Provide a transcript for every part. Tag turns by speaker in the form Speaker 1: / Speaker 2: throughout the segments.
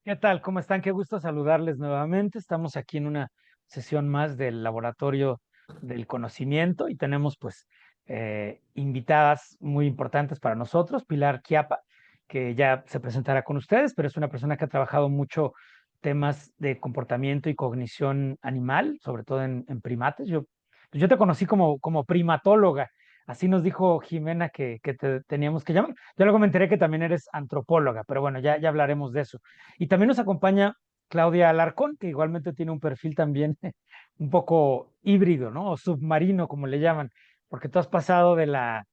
Speaker 1: ¿Qué tal? ¿Cómo están? Qué gusto saludarles nuevamente. Estamos aquí en una sesión más del Laboratorio del Conocimiento y tenemos invitadas muy importantes para nosotros. Pilar Chiapa, que ya se presentará con ustedes, pero es una persona que ha trabajado mucho temas de comportamiento y cognición animal, sobre todo en primates. Yo te conocí como primatóloga. Así nos dijo Jimena que te teníamos que llamar. Yo luego me enteré que también eres antropóloga, pero bueno, ya hablaremos de eso. Y también nos acompaña Claudia Alarcón, que igualmente tiene un perfil también un poco híbrido, ¿no? O submarino, como le llaman, porque tú has pasado de la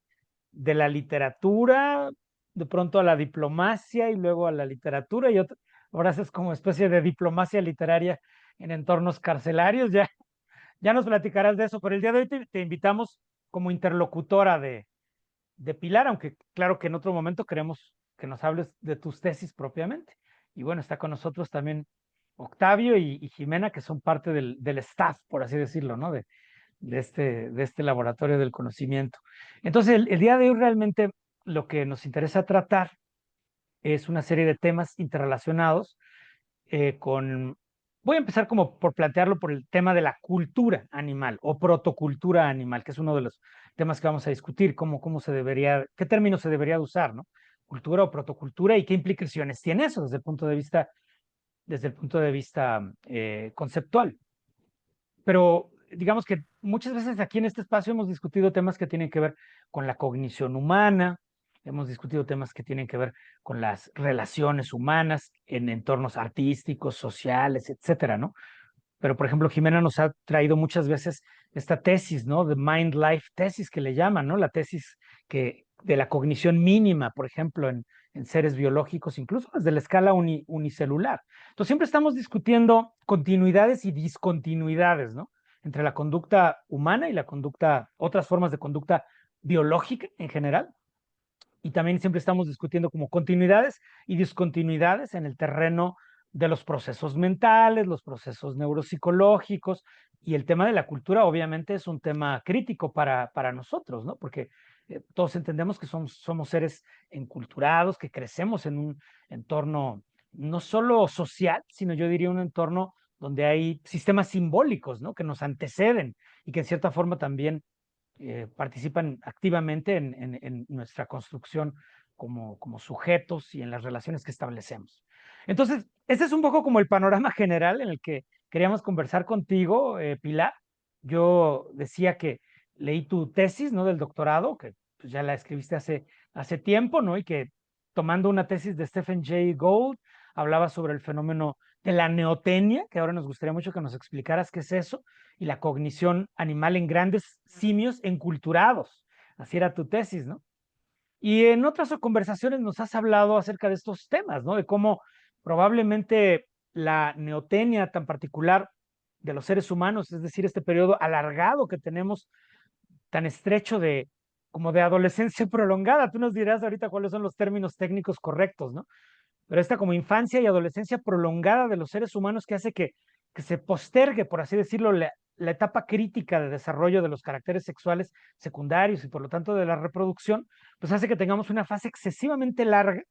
Speaker 1: literatura, de pronto a la diplomacia y luego a la literatura y ahora haces como especie de diplomacia literaria en entornos carcelarios. Ya nos platicarás de eso, pero el día de hoy te invitamos como interlocutora de Pilar, aunque claro que en otro momento queremos que nos hables de tus tesis propiamente. Y bueno, está con nosotros también Octavio y Jimena, que son parte del staff, por así decirlo, ¿no? De este laboratorio del conocimiento. Entonces, el día de hoy realmente lo que nos interesa tratar es una serie de temas interrelacionados con... Voy a empezar como por plantearlo por el tema de la cultura animal o protocultura animal, que es uno de los temas que vamos a discutir, cómo se debería, qué término se debería de usar, ¿no? Cultura o protocultura y qué implicaciones tiene eso desde el punto de vista conceptual. Pero digamos que muchas veces aquí en este espacio hemos discutido temas que tienen que ver con la cognición humana, hemos discutido temas que tienen que ver con las relaciones humanas en entornos artísticos, sociales, etcétera, ¿no? Pero, por ejemplo, Jimena nos ha traído muchas veces esta tesis, ¿no? De Mind-Life tesis que le llaman, ¿no? La tesis de la cognición mínima, por ejemplo, en seres biológicos, incluso desde la escala unicelular. Entonces, siempre estamos discutiendo continuidades y discontinuidades, ¿no? Entre la conducta humana y la conducta, otras formas de conducta biológica en general. Y también siempre estamos discutiendo como continuidades y discontinuidades en el terreno de los procesos mentales, los procesos neuropsicológicos, y el tema de la cultura obviamente es un tema crítico para nosotros, ¿no? Porque todos entendemos que somos seres enculturados, que crecemos en un entorno no solo social, sino yo diría un entorno donde hay sistemas simbólicos, ¿no? Que nos anteceden y que en cierta forma también participan activamente en nuestra construcción como sujetos y en las relaciones que establecemos. Entonces, este es un poco como el panorama general en el que queríamos conversar contigo, Pilar. Yo decía que leí tu tesis, ¿no? Del doctorado, que pues, ya la escribiste hace tiempo, ¿no? Y que tomando una tesis de Stephen Jay Gould, hablaba sobre el fenómeno de la neotenia, que ahora nos gustaría mucho que nos explicaras qué es eso, y la cognición animal en grandes simios enculturados. Así era tu tesis, ¿no? Y en otras conversaciones nos has hablado acerca de estos temas, ¿no? De cómo probablemente la neotenia tan particular de los seres humanos, es decir, este periodo alargado que tenemos, tan estrecho como de adolescencia prolongada. Tú nos dirás ahorita cuáles son los términos técnicos correctos, ¿no? Pero esta como infancia y adolescencia prolongada de los seres humanos que hace que se postergue, por así decirlo, la etapa crítica de desarrollo de los caracteres sexuales secundarios y por lo tanto de la reproducción, pues hace que tengamos una fase excesivamente larga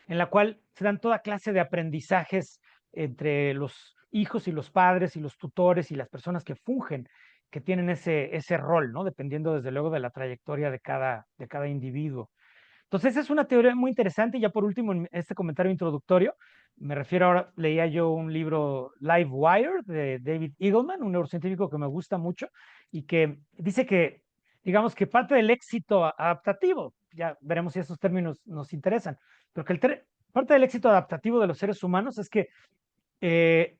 Speaker 1: en la cual se dan toda clase de aprendizajes entre los hijos y los padres y los tutores y las personas que fungen, que tienen ese rol, ¿no? Dependiendo desde luego de la trayectoria de cada individuo. Entonces, esa es una teoría muy interesante. Y ya por último, en este comentario introductorio, me refiero ahora, leía yo un libro Live Wire de David Eagleman, un neurocientífico que me gusta mucho y que dice que, digamos que parte del éxito adaptativo, ya veremos si esos términos nos interesan, pero que parte del éxito adaptativo de los seres humanos es que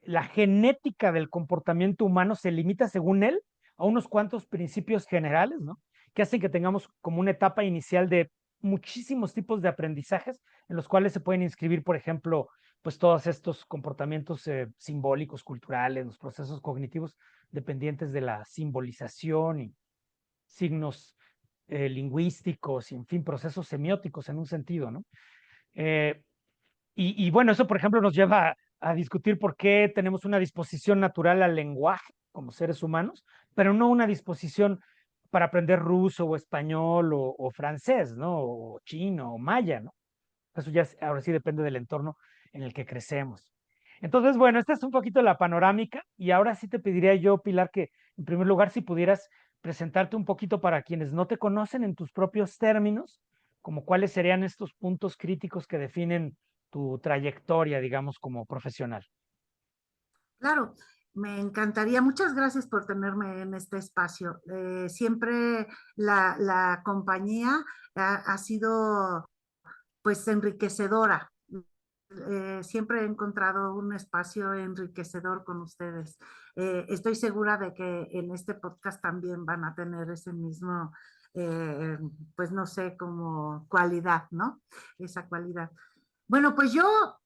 Speaker 1: la genética del comportamiento humano se limita, según él, a unos cuantos principios generales, ¿no? Que hacen que tengamos como una etapa inicial de muchísimos tipos de aprendizajes en los cuales se pueden inscribir, por ejemplo, pues todos estos comportamientos simbólicos, culturales, los procesos cognitivos dependientes de la simbolización y signos lingüísticos y, en fin, procesos semióticos en un sentido, ¿no? Eh, y bueno, eso, por ejemplo, nos lleva a discutir por qué tenemos una disposición natural al lenguaje como seres humanos, pero no una disposición para aprender ruso o español o francés, ¿no? O chino o maya, ¿no? Eso ya ahora sí depende del entorno en el que crecemos. Entonces, bueno, esta es un poquito la panorámica y ahora sí te pediría yo, Pilar, que en primer lugar, si pudieras presentarte un poquito para quienes no te conocen en tus propios términos, como cuáles serían estos puntos críticos que definen tu trayectoria, digamos, como profesional.
Speaker 2: Claro, me encantaría. Muchas gracias por tenerme en este espacio. Siempre la compañía ha sido pues enriquecedora. Siempre he encontrado un espacio enriquecedor con ustedes. Estoy segura de que en este podcast también van a tener ese mismo, eh, pues no sé, como cualidad, ¿no? Esa cualidad. Bueno, pues yo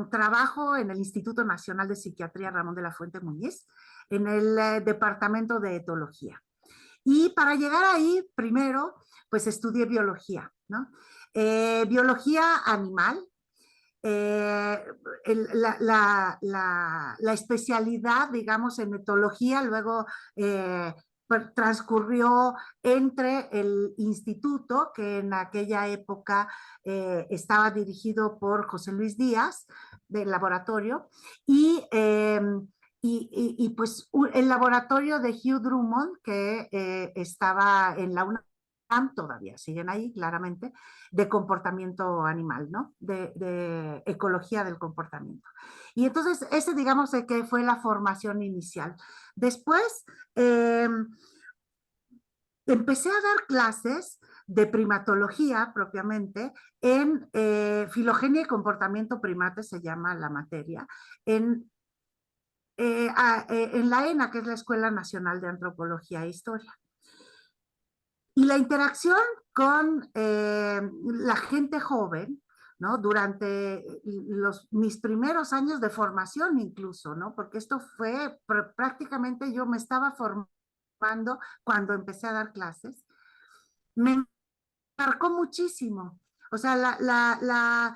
Speaker 2: trabajo en el Instituto Nacional de Psiquiatría Ramón de la Fuente Muñiz, en el departamento de etología. Y para llegar ahí, primero, pues estudié biología, ¿no? Biología animal. eh, la especialidad, digamos, en etología, luego transcurrió entre el instituto, que en aquella época estaba dirigido por José Luis Díaz, del laboratorio, y pues el laboratorio de Hugh Drummond, que estaba en la UNAM, todavía siguen ahí, claramente, de comportamiento animal, ¿no? De ecología del comportamiento. Y entonces, ese digamos que fue la formación inicial. Después, empecé a dar clases de primatología propiamente en filogenia y comportamiento primate, se llama la materia, en la ENA, que es la Escuela Nacional de Antropología e Historia. Y la interacción con la gente joven, ¿no? Durante mis primeros años de formación incluso, ¿no? Porque esto fue prácticamente yo me estaba formando cuando empecé a dar clases, me marcó muchísimo. O sea, la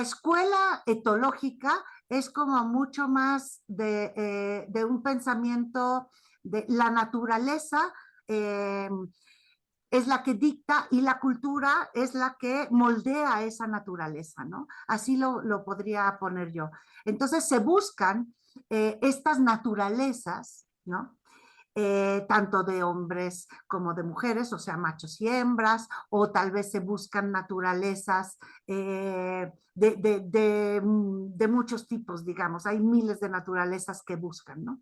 Speaker 2: escuela etológica es como mucho más de un pensamiento de la naturaleza, eh, es la que dicta y la cultura es la que moldea esa naturaleza, ¿no? Así lo podría poner yo. Entonces se buscan estas naturalezas, ¿no? Tanto de hombres como de mujeres, o sea, machos y hembras, o tal vez se buscan naturalezas de muchos tipos, digamos, hay miles de naturalezas que buscan, ¿no?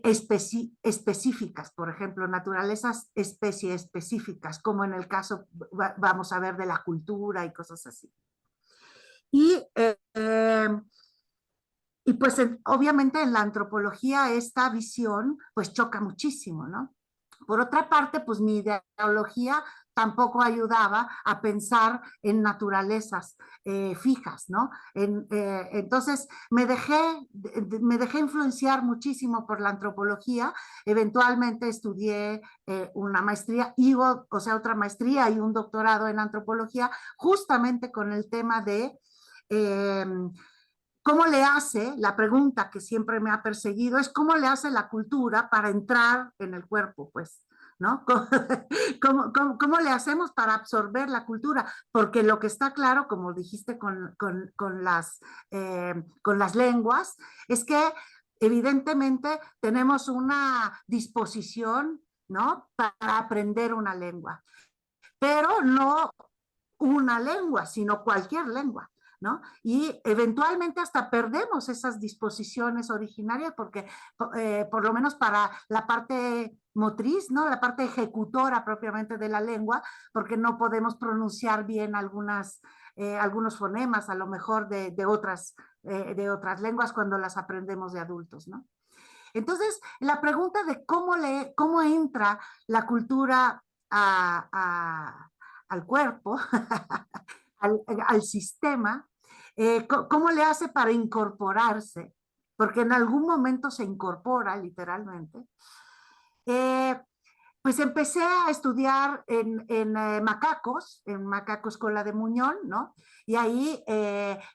Speaker 2: Específicas, por ejemplo, naturalezas especie específicas, como en el caso, vamos a ver, de la cultura y cosas así. Y, y pues obviamente en la antropología esta visión pues choca muchísimo, ¿no? Por otra parte, pues mi ideología tampoco ayudaba a pensar en naturalezas fijas, ¿no? Entonces me dejé influenciar muchísimo por la antropología, eventualmente estudié una maestría, o sea, otra maestría y un doctorado en antropología, justamente con el tema de eh, ¿cómo le hace? La pregunta que siempre me ha perseguido es ¿cómo le hace la cultura para entrar en el cuerpo? Pues, ¿no? ¿Cómo le hacemos para absorber la cultura? Porque lo que está claro, como dijiste con las lenguas, es que evidentemente tenemos una disposición, ¿no? Para aprender una lengua, pero no una lengua, sino cualquier lengua, ¿no? Y eventualmente hasta perdemos esas disposiciones originarias porque, por lo menos para la parte motriz, ¿no? La parte ejecutora propiamente de la lengua, porque no podemos pronunciar bien algunos fonemas, a lo mejor de otras lenguas cuando las aprendemos de adultos, ¿no? Entonces, la pregunta de cómo entra la cultura al cuerpo, al sistema, cómo le hace para incorporarse, porque en algún momento se incorpora literalmente. Eh, pues empecé a estudiar en macacos cola de muñón, ¿no? Y ahí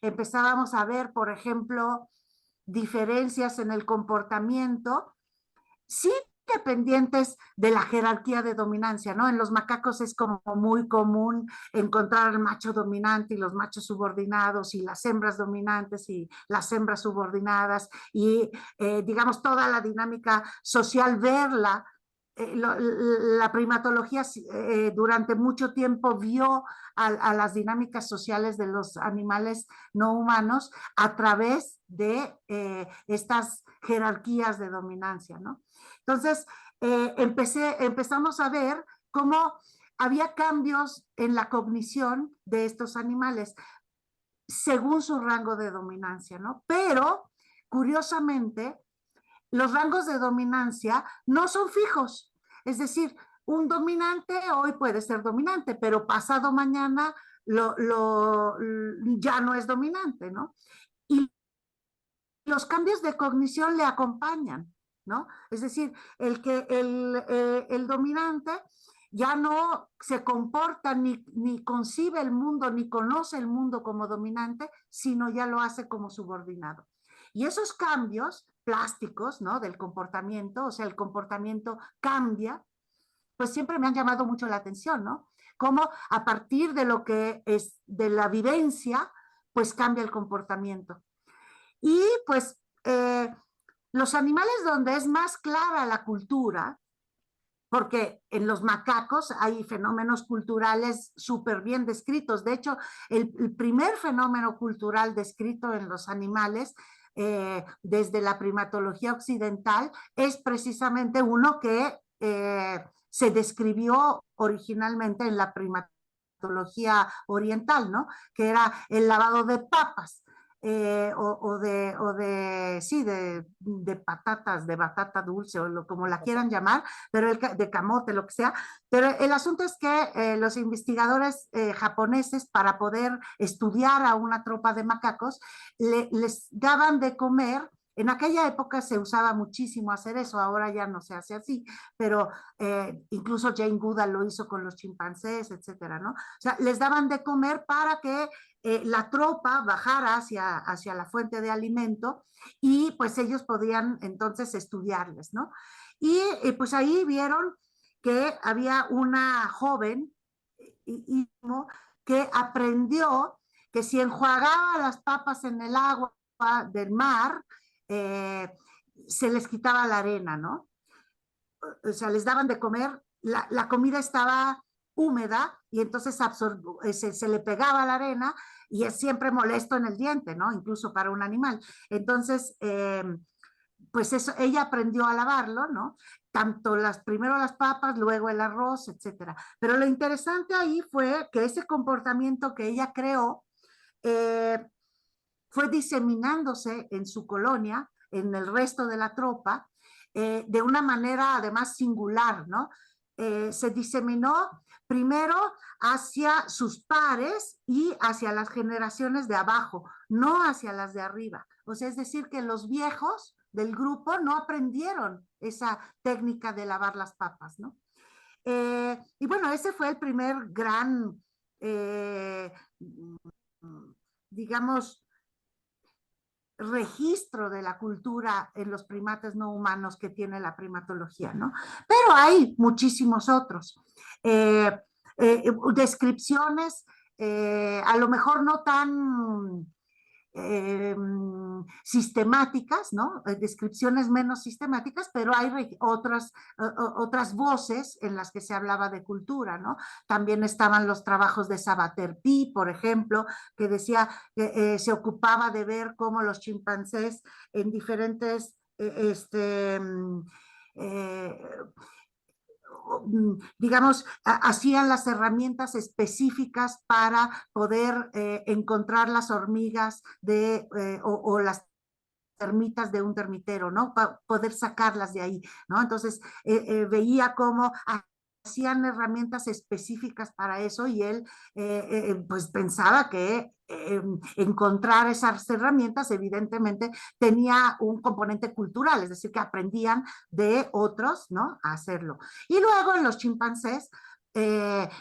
Speaker 2: empezábamos a ver, por ejemplo, diferencias en el comportamiento, sí dependientes de la jerarquía de dominancia, ¿no? En los macacos es como muy común encontrar al macho dominante y los machos subordinados y las hembras dominantes y las hembras subordinadas y, digamos, toda la dinámica social, verla. La primatología durante mucho tiempo vio a las dinámicas sociales de los animales no humanos a través de estas jerarquías de dominancia, ¿no? Entonces, empezamos a ver cómo había cambios en la cognición de estos animales según su rango de dominancia, ¿no? Pero, curiosamente, los rangos de dominancia no son fijos. Es decir, un dominante hoy puede ser dominante, pero pasado mañana ya no es dominante, ¿no? Y los cambios de cognición le acompañan, ¿no? Es decir, el dominante ya no se comporta ni concibe el mundo, ni conoce el mundo como dominante, sino ya lo hace como subordinado. Y esos cambios plásticos, ¿no? Del comportamiento, o sea, el comportamiento cambia, pues siempre me han llamado mucho la atención, ¿no? Cómo a partir de lo que es de la vivencia, pues cambia el comportamiento. Y pues los animales donde es más clara la cultura, porque en los macacos hay fenómenos culturales súper bien descritos. De hecho, el primer fenómeno cultural descrito en los animales desde la primatología occidental es precisamente uno que se describió originalmente en la primatología oriental, ¿no? Que era el lavado de papas. Sí, de patatas, de batata dulce o como la quieran llamar, pero de camote, lo que sea. Pero el asunto es que los investigadores japoneses, para poder estudiar a una tropa de macacos, les daban de comer. En aquella época se usaba muchísimo hacer eso, ahora ya no se hace así, pero incluso Jane Goodall lo hizo con los chimpancés, etcétera, ¿no? O sea, les daban de comer para que la tropa bajara hacia la fuente de alimento y pues ellos podían entonces estudiarles, ¿no? Y pues ahí vieron que había una joven que aprendió que si enjuagaba las papas en el agua del mar, eh, se les quitaba la arena, ¿no? O sea, les daban de comer, la comida estaba húmeda y entonces se le pegaba la arena y es siempre molesto en el diente, ¿no? Incluso para un animal. Entonces, pues eso, ella aprendió a lavarlo, ¿no? Tanto primero las papas, luego el arroz, etcétera. Pero lo interesante ahí fue que ese comportamiento que ella creó eh, fue diseminándose en su colonia, en el resto de la tropa, de una manera además singular, ¿no? Se diseminó primero hacia sus pares y hacia las generaciones de abajo, no hacia las de arriba. O sea, es decir, que los viejos del grupo no aprendieron esa técnica de lavar las papas, ¿no? Y bueno, ese fue el primer gran, digamos, registro de la cultura en los primates no humanos que tiene la primatología, ¿no? Pero hay muchísimos otros. Descripciones, a lo mejor no tan sistemáticas, ¿no? Descripciones menos sistemáticas, pero hay otras voces en las que se hablaba de cultura, ¿no? También estaban los trabajos de Sabater Pi, por ejemplo, que decía que se ocupaba de ver cómo los chimpancés en diferentes eh, digamos, hacían las herramientas específicas para poder encontrar las hormigas o las termitas de un termitero, ¿no? Para poder sacarlas de ahí, ¿no? Entonces, veía cómo hacían herramientas específicas para eso y él pues pensaba que encontrar esas herramientas evidentemente tenía un componente cultural, es decir, que aprendían de otros, ¿no? A hacerlo. Y luego en los chimpancés,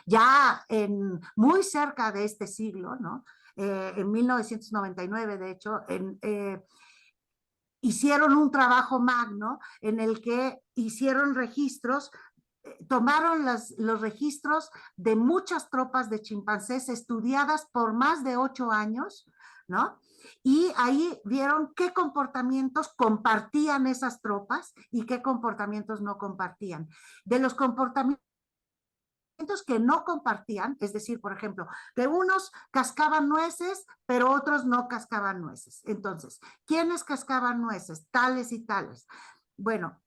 Speaker 2: ya muy cerca de este siglo, ¿no? En 1999, de hecho, hicieron un trabajo magno en el que hicieron registros, tomaron los registros de muchas tropas de chimpancés estudiadas por más de 8 años, ¿no? Y ahí vieron qué comportamientos compartían esas tropas y qué comportamientos no compartían. De los comportamientos que no compartían, es decir, por ejemplo, que unos cascaban nueces, pero otros no cascaban nueces. Entonces, ¿quiénes cascaban nueces? Tales y tales. Bueno,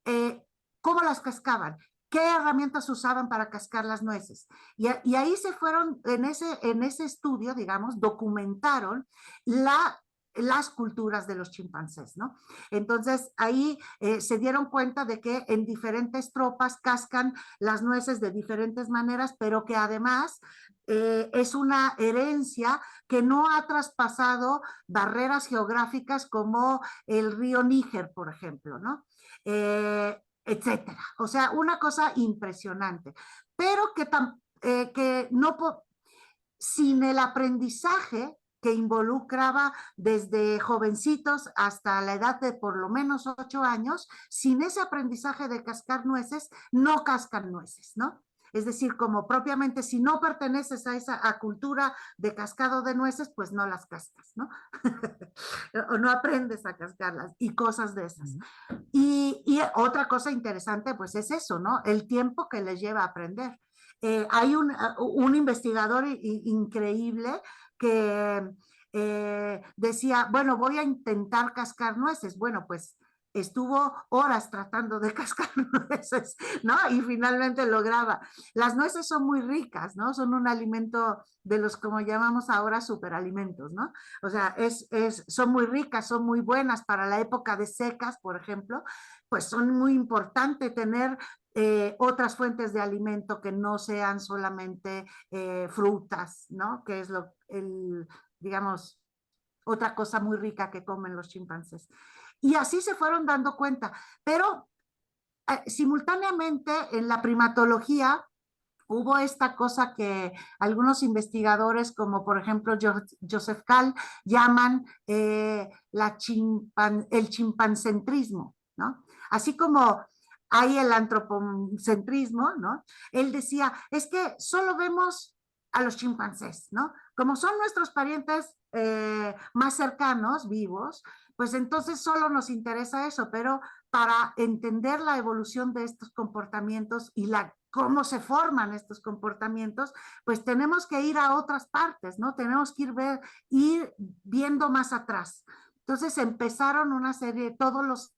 Speaker 2: ¿cómo las cascaban? ¿Qué herramientas usaban para cascar las nueces? Y ahí se fueron, en ese estudio, digamos, documentaron las culturas de los chimpancés, ¿no? Entonces ahí se dieron cuenta de que en diferentes tropas cascan las nueces de diferentes maneras, pero que además es una herencia que no ha traspasado barreras geográficas como el río Níger, por ejemplo, ¿no? Etcétera. O sea, una cosa impresionante, pero que no, sin el aprendizaje que involucraba desde jovencitos hasta la edad de por lo menos 8 años, sin ese aprendizaje de cascar nueces, no cascan nueces, ¿no? Es decir, como propiamente si no perteneces a esa cultura de cascado de nueces, pues no las cascas, ¿no? O no aprendes a cascarlas y cosas de esas. Y otra cosa interesante, pues es eso, ¿no? El tiempo que les lleva a aprender. Hay un investigador increíble que decía, bueno, voy a intentar cascar nueces. Bueno, pues estuvo horas tratando de cascar nueces, ¿no? Y finalmente lograba. Las nueces son muy ricas, ¿no? Son un alimento de los, como llamamos ahora, superalimentos, ¿no? O sea, son muy ricas, son muy buenas para la época de secas, por ejemplo, pues son muy importantes tener otras fuentes de alimento que no sean solamente frutas, ¿no? Que es digamos, otra cosa muy rica que comen los chimpancés. Y así se fueron dando cuenta, pero simultáneamente en la primatología hubo esta cosa que algunos investigadores, como por ejemplo Joseph Kahl, llaman el chimpancentrismo, ¿no? Así como hay el antropocentrismo, ¿no? Él decía, es que solo vemos a los chimpancés, ¿no? Como son nuestros parientes más cercanos, vivos, pues entonces solo nos interesa eso, pero para entender la evolución de estos comportamientos y cómo se forman estos comportamientos, pues tenemos que ir a otras partes, ¿no? Tenemos que ir viendo más atrás. Entonces empezaron una serie, todos los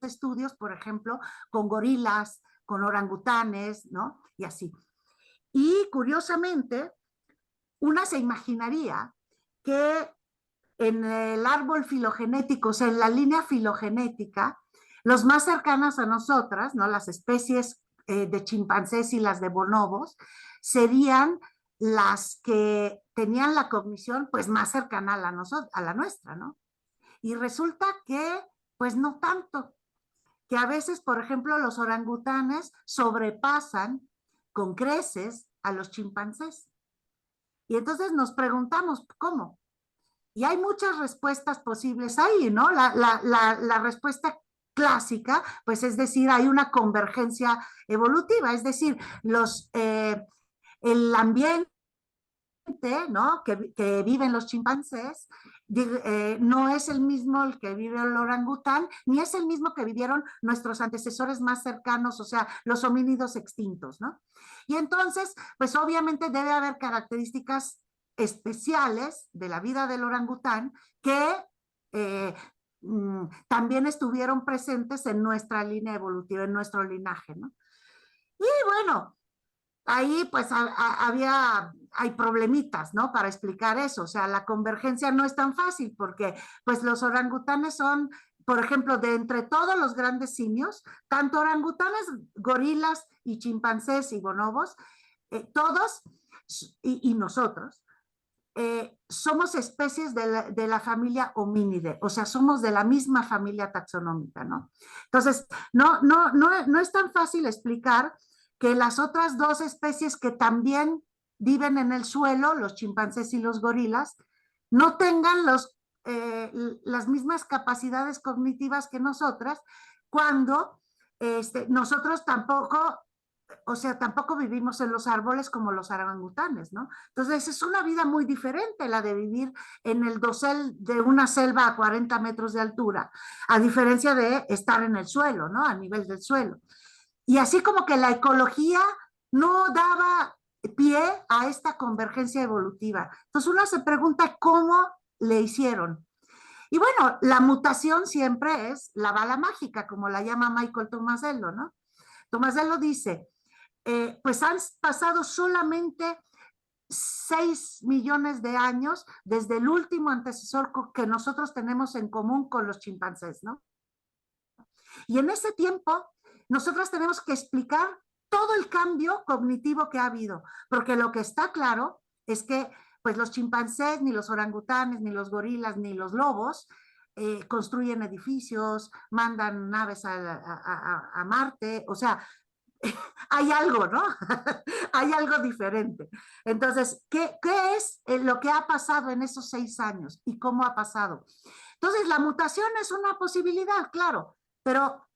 Speaker 2: estudios, por ejemplo, con gorilas, con orangutanes, ¿no? Y así. Y curiosamente, una se imaginaría que en el árbol filogenético, o sea, en la línea filogenética, los más cercanas a nosotras, ¿no? Las especies de chimpancés y las de bonobos, serían las que tenían la cognición pues más cercana a la nuestra, ¿no? Y resulta que pues no tanto, que a veces, por ejemplo, los orangutanes sobrepasan con creces a los chimpancés. Y entonces nos preguntamos, ¿cómo? Y hay muchas respuestas posibles ahí, ¿no? La respuesta clásica, pues es decir, hay una convergencia evolutiva, es decir, el ambiente, ¿no? que viven los chimpancés no es el mismo el que vive el orangután, ni es el mismo que vivieron nuestros antecesores más cercanos, o sea, los homínidos extintos, ¿no? Y entonces, pues obviamente debe haber características especiales de la vida del orangután que también estuvieron presentes en nuestra línea evolutiva, en nuestro linaje, ¿no? Y bueno, ahí pues hay problemitas, ¿no? Para explicar eso, o sea, la convergencia no es tan fácil porque pues los orangutanes son, por ejemplo, de entre todos los grandes simios, tanto orangutanes, gorilas y chimpancés y bonobos, todos y nosotros, somos especies de la familia homínide, o sea, somos de la misma familia taxonómica, ¿no? Entonces, no es tan fácil explicar que las otras dos especies que también viven en el suelo, los chimpancés y los gorilas, no tengan las mismas capacidades cognitivas que nosotras, cuando nosotros tampoco, o sea, tampoco vivimos en los árboles como los orangutanes, ¿no? Entonces es una vida muy diferente la de vivir en el dosel de una selva a 40 metros de altura, a diferencia de estar en el suelo, ¿no? A nivel del suelo. Y así como que la ecología no daba pie a esta convergencia evolutiva. Entonces uno se pregunta cómo le hicieron. Y bueno, la mutación siempre es la bala mágica, como la llama Michael Tomasello, ¿no? Tomasello dice, pues han pasado solamente 6 millones de años desde el último antecesor que nosotros tenemos en común con los chimpancés, ¿no? Y en ese tiempo, nosotros tenemos que explicar todo el cambio cognitivo que ha habido, porque lo que está claro es que pues los chimpancés, ni los orangutanes, ni los gorilas, ni los lobos construyen edificios, mandan naves a Marte, o sea, hay algo, ¿no? Hay algo diferente. Entonces, ¿qué es lo que ha pasado en esos 6 años y cómo ha pasado? Entonces, la mutación es una posibilidad, claro, pero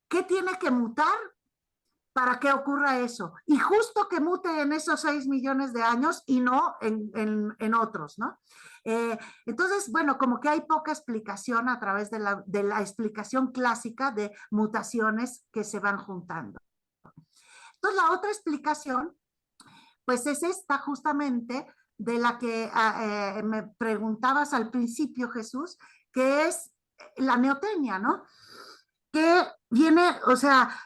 Speaker 2: ¿qué tiene que mutar para que ocurra eso? Y justo que mute en esos 6 millones de años y no en otros, ¿no? Entonces, bueno, como que hay poca explicación a través de la explicación clásica de mutaciones que se van juntando. Entonces, la otra explicación, pues es esta justamente de la que me preguntabas al principio, Jesús, que es la neotenia, ¿no? Que viene, o sea,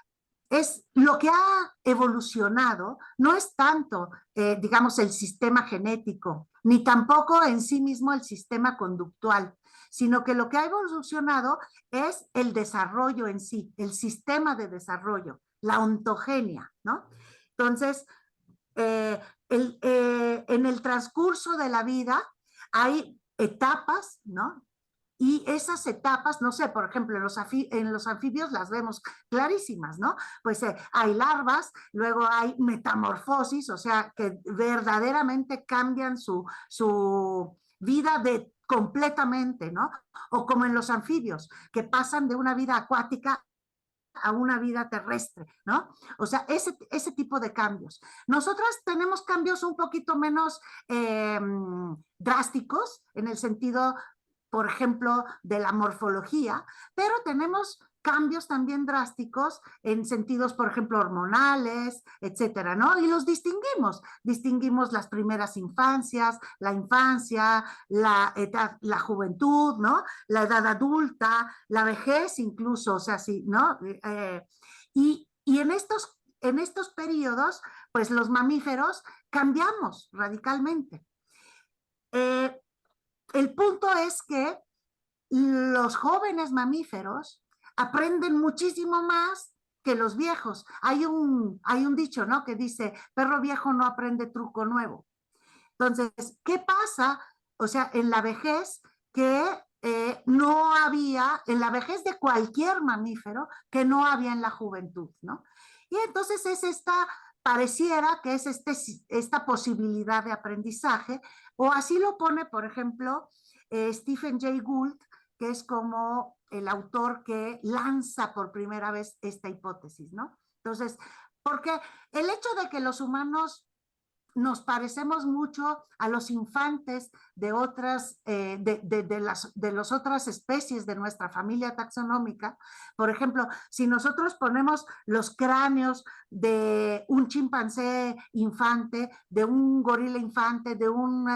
Speaker 2: es lo que ha evolucionado, no es tanto, digamos, el sistema genético, ni tampoco en sí mismo el sistema conductual, sino que lo que ha evolucionado es el desarrollo en sí, el sistema de desarrollo, la ontogenia, ¿no? Entonces, en el transcurso de la vida hay etapas, ¿no? Y esas etapas, no sé, por ejemplo, en los anfibios las vemos clarísimas, ¿no? Pues hay larvas, luego hay metamorfosis, o sea, que verdaderamente cambian su vida completamente, ¿no? O como en los anfibios, que pasan de una vida acuática a una vida terrestre, ¿no? O sea, ese tipo de cambios. Nosotras tenemos cambios un poquito menos drásticos en el sentido, por ejemplo, de la morfología, pero tenemos cambios también drásticos en sentidos, por ejemplo, hormonales, etcétera, ¿no? Y los distinguimos las primeras infancias, la infancia, la edad, la juventud, ¿no? La edad adulta, la vejez incluso, o sea, sí, ¿no? Y en estos periodos, pues los mamíferos cambiamos radicalmente. El punto es que los jóvenes mamíferos aprenden muchísimo más que los viejos. Hay un dicho, ¿no? Que dice, perro viejo no aprende truco nuevo. Entonces, ¿qué pasa? O sea, en la vejez que no había, en la vejez de cualquier mamífero, que no había en la juventud, ¿no? Y entonces pareciera que es esta posibilidad de aprendizaje, o así lo pone, por ejemplo, Stephen Jay Gould, que es como el autor que lanza por primera vez esta hipótesis, ¿no? Entonces, porque el hecho de que los humanos nos parecemos mucho a los infantes de otras, de las otras especies de nuestra familia taxonómica. Por ejemplo, si nosotros ponemos los cráneos de un chimpancé infante, de un gorila infante, de un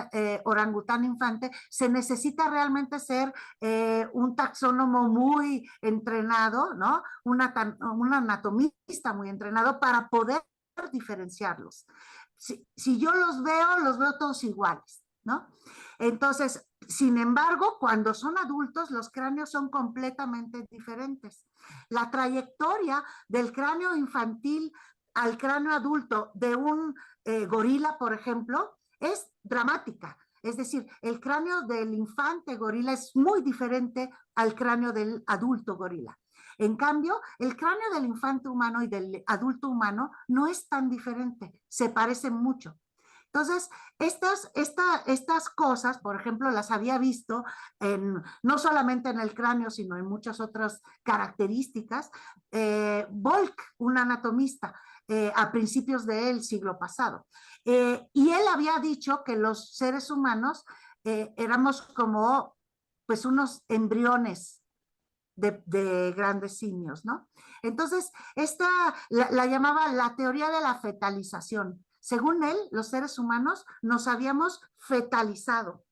Speaker 2: orangután infante, se necesita realmente ser un taxónomo muy entrenado, ¿no? Un anatomista muy entrenado para poder diferenciarlos. Si yo los veo todos iguales, ¿no? Entonces, sin embargo, cuando son adultos, los cráneos son completamente diferentes. La trayectoria del cráneo infantil al cráneo adulto de un gorila, por ejemplo, es dramática. Es decir, el cráneo del infante gorila es muy diferente al cráneo del adulto gorila. En cambio, el cráneo del infante humano y del adulto humano no es tan diferente, se parecen mucho. Entonces, estas cosas, por ejemplo, las había visto no solamente en el cráneo, sino en muchas otras características. Volk, un anatomista, a principios del siglo pasado. Y él había dicho que los seres humanos éramos como pues unos embriones de grandes simios, ¿no? Entonces, esta la llamaba la teoría de la fetalización. Según él, los seres humanos nos habíamos fetalizado.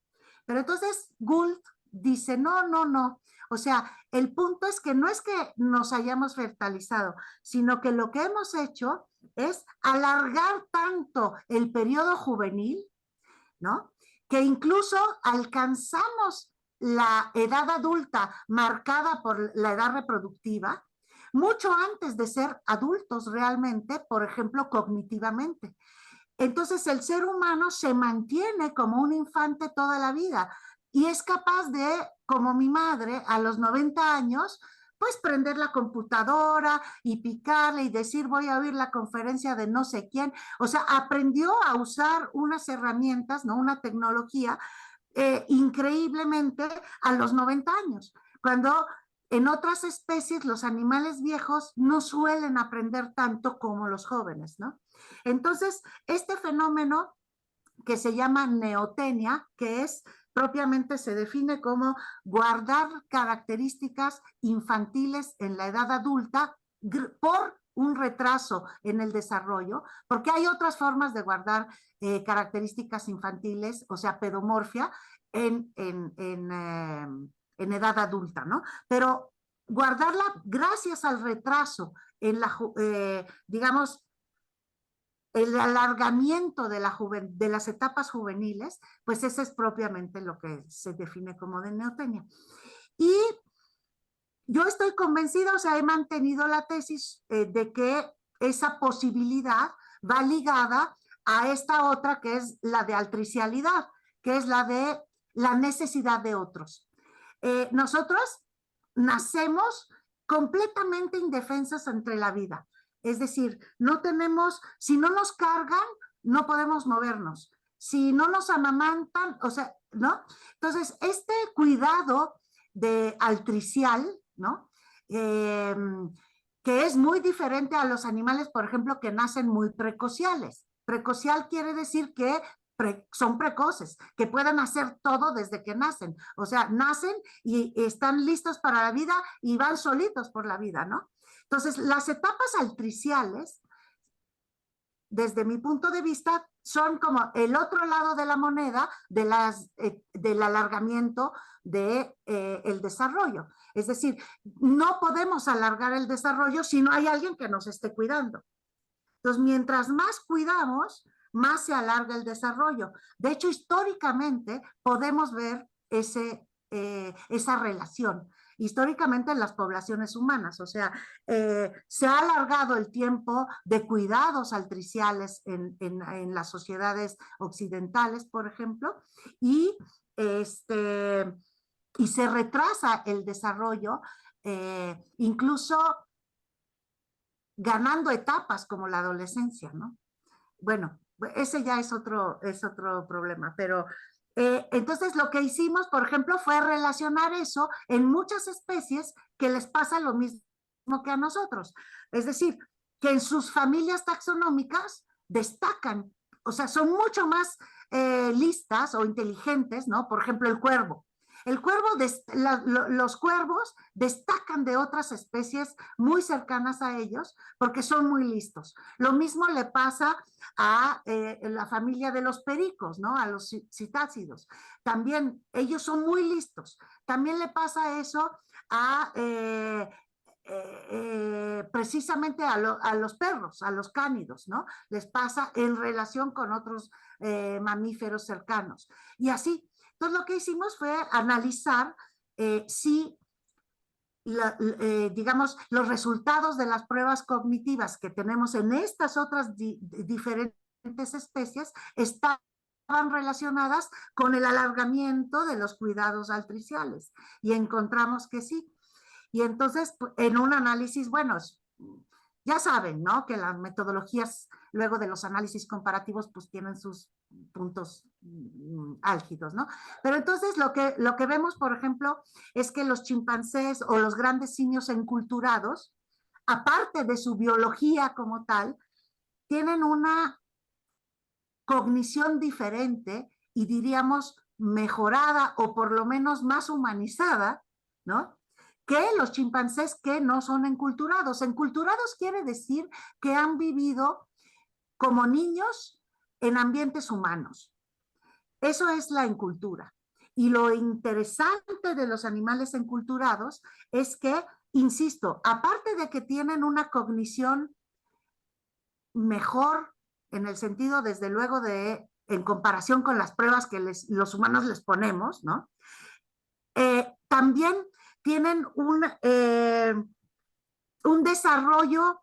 Speaker 2: Pero entonces Gould dice, no, no, no. O sea, el punto es que no es que nos hayamos fetalizado, sino que lo que hemos hecho es alargar tanto el periodo juvenil, ¿no? Que incluso alcanzamos la edad adulta marcada por la edad reproductiva mucho antes de ser adultos realmente, por ejemplo, cognitivamente. Entonces el ser humano se mantiene como un infante toda la vida y es capaz de, como mi madre, a los 90 años, pues prender la computadora y picarle y decir voy a oír la conferencia de no sé quién. O sea, aprendió a usar unas herramientas, ¿no? Una tecnología increíblemente a los 90 años, cuando en otras especies los animales viejos no suelen aprender tanto como los jóvenes, ¿no? Entonces, este fenómeno que se llama neotenia, que es propiamente se define como guardar características infantiles en la edad adulta por un retraso en el desarrollo, porque hay otras formas de guardar características infantiles, o sea, pedomorfia, en edad adulta, ¿no? Pero guardarla gracias al retraso en la, digamos, el alargamiento de las etapas juveniles, pues ese es propiamente lo que se define como de neotenia. Y yo estoy convencida, o sea, he mantenido la tesis de que esa posibilidad va ligada a esta otra que es la de altricialidad, que es la de la necesidad de otros. Nosotros nacemos completamente indefensas entre la vida. Es decir, no tenemos, si no nos cargan, no podemos movernos. Si no nos amamantan, o sea, ¿no? Entonces, este cuidado de altricial, ¿no? Que es muy diferente a los animales, por ejemplo, que nacen muy precociales. Precocial quiere decir que son precoces, que pueden hacer todo desde que nacen. O sea, nacen y están listos para la vida y van solitos por la vida, ¿no? Entonces, las etapas altriciales, desde mi punto de vista, son como el otro lado de la moneda del alargamiento del desarrollo. Es decir, no podemos alargar el desarrollo si no hay alguien que nos esté cuidando. Entonces, mientras más cuidamos, más se alarga el desarrollo. De hecho, históricamente podemos ver esa relación. Históricamente en las poblaciones humanas, o sea, se ha alargado el tiempo de cuidados altriciales en las sociedades occidentales, por ejemplo, y, y se retrasa el desarrollo, incluso ganando etapas como la adolescencia, ¿no? Bueno, ese ya es otro problema, pero entonces lo que hicimos, por ejemplo, fue relacionar eso en muchas especies que les pasa lo mismo que a nosotros. Es decir, que en sus familias taxonómicas destacan, o sea, son mucho más listas o inteligentes, ¿no? Por ejemplo, el cuervo. Los cuervos destacan de otras especies muy cercanas a ellos porque son muy listos. Lo mismo le pasa a la familia de los pericos, ¿no? A los citácidos. También ellos son muy listos. También le pasa eso a precisamente a los perros, a los cánidos, ¿no? Les pasa en relación con otros mamíferos cercanos. Y así. Entonces lo que hicimos fue analizar si digamos, los resultados de las pruebas cognitivas que tenemos en estas otras diferentes especies estaban relacionadas con el alargamiento de los cuidados altriciales. Y encontramos que sí. Y entonces, en un análisis, bueno, ya saben, ¿no? Que las metodologías luego de los análisis comparativos pues tienen sus puntos álgidos, ¿no? Pero entonces lo que vemos, por ejemplo, es que los chimpancés o los grandes simios enculturados, aparte de su biología como tal, tienen una cognición diferente y diríamos mejorada o por lo menos más humanizada, ¿no? Que los chimpancés que no son enculturados. Enculturados quiere decir que han vivido como niños en ambientes humanos. Eso es la encultura. Y lo interesante de los animales enculturados es que, insisto, aparte de que tienen una cognición mejor en el sentido, desde luego, de en comparación con las pruebas que los humanos les ponemos, ¿no? También tienen un desarrollo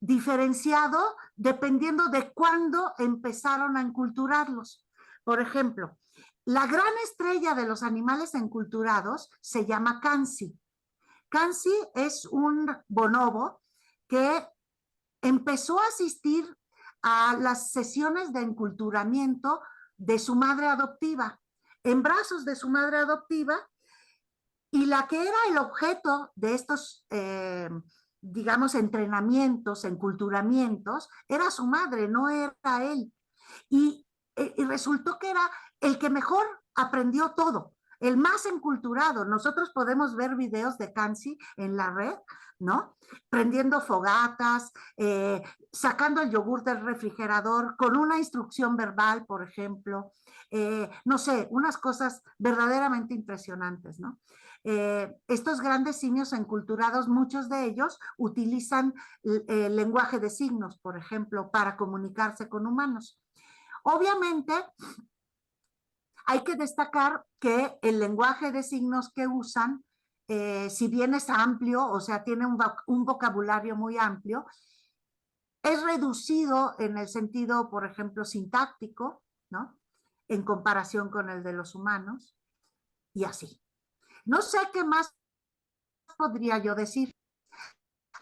Speaker 2: diferenciado dependiendo de cuándo empezaron a enculturarlos. Por ejemplo, la gran estrella de los animales enculturados se llama Kansi. Kansi es un bonobo que empezó a asistir a las sesiones de enculturamiento de su madre adoptiva, en brazos de su madre adoptiva, y la que era el objeto de estos, digamos, entrenamientos, enculturamientos, era su madre, no era él. Y resultó que era el que mejor aprendió todo, el más enculturado. Nosotros podemos ver videos de Kansi en la red, ¿no? Prendiendo fogatas, sacando el yogur del refrigerador con una instrucción verbal, por ejemplo. No sé, unas cosas verdaderamente impresionantes, ¿no? Estos grandes simios enculturados, muchos de ellos utilizan el lenguaje de signos, por ejemplo, para comunicarse con humanos. Obviamente, hay que destacar que el lenguaje de signos que usan, si bien es amplio, o sea, tiene un vocabulario muy amplio, es reducido en el sentido, por ejemplo, sintáctico, ¿no? En comparación con el de los humanos, y así. No sé qué más podría yo decir.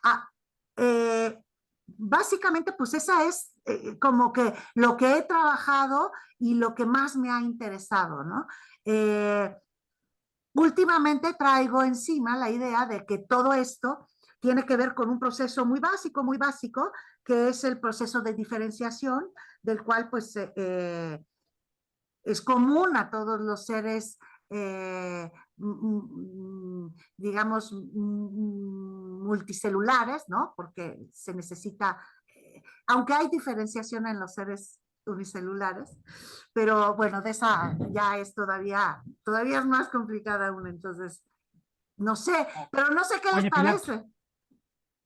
Speaker 2: Ah, eh, básicamente, pues esa es como que lo que he trabajado y lo que más me ha interesado, ¿no? Últimamente traigo encima la idea de que todo esto tiene que ver con un proceso muy básico, que es el proceso de diferenciación, del cual pues es común a todos los seres, digamos, multicelulares, ¿no? Porque se necesita, aunque hay diferenciación en los seres unicelulares, pero bueno, de esa ya es todavía es más complicada aún, entonces, no sé, pero no sé qué les
Speaker 1: Oye, Pilar,
Speaker 2: parece.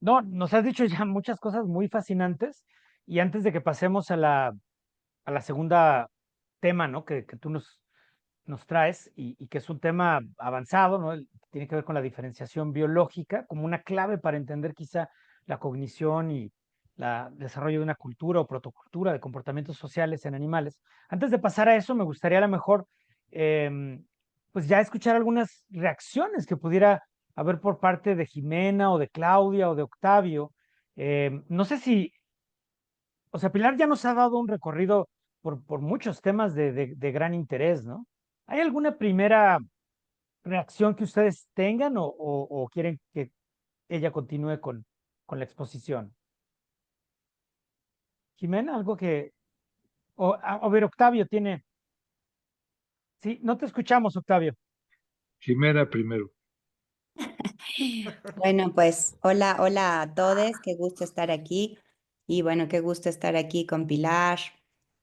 Speaker 1: no, nos has dicho ya muchas cosas muy fascinantes y antes de que pasemos a la segunda tema, ¿no? Que tú nos traes y que es un tema avanzado, ¿no? Tiene que ver con la diferenciación biológica como una clave para entender quizá la cognición y el desarrollo de una cultura o protocultura de comportamientos sociales en animales. Antes de pasar a eso, me gustaría a lo mejor, pues ya escuchar algunas reacciones que pudiera haber por parte de Jimena o de Claudia o de Octavio. No sé si, o sea, Pilar ya nos ha dado un recorrido por muchos temas de gran interés, ¿no? ¿Hay alguna primera reacción que ustedes tengan o quieren que ella continúe con la exposición? Jimena, algo que... a ver, Octavio tiene... Sí, no te escuchamos, Octavio.
Speaker 3: Jimena primero.
Speaker 4: Bueno, pues hola, hola a todos, qué gusto estar aquí. Y bueno, qué gusto estar aquí con Pilar,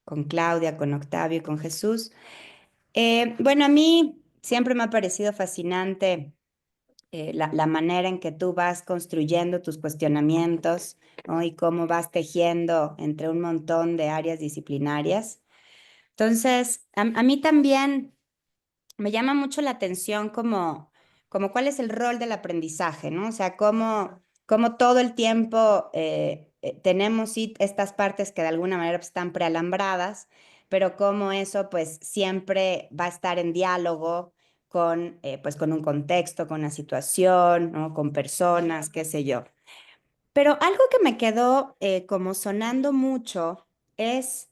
Speaker 4: con Claudia, con Octavio, con Jesús. Bueno, a mí siempre me ha parecido fascinante la manera en que tú vas construyendo tus cuestionamientos, ¿no? Y cómo vas tejiendo entre un montón de áreas disciplinarias. Entonces, a mí también me llama mucho la atención como cuál es el rol del aprendizaje, ¿no? O sea, cómo todo el tiempo tenemos sí, estas partes que de alguna manera pues, están prealambradas, pero cómo eso pues siempre va a estar en diálogo pues, con un contexto, con una situación, ¿no? Con personas, qué sé yo. Pero algo que me quedó como sonando mucho es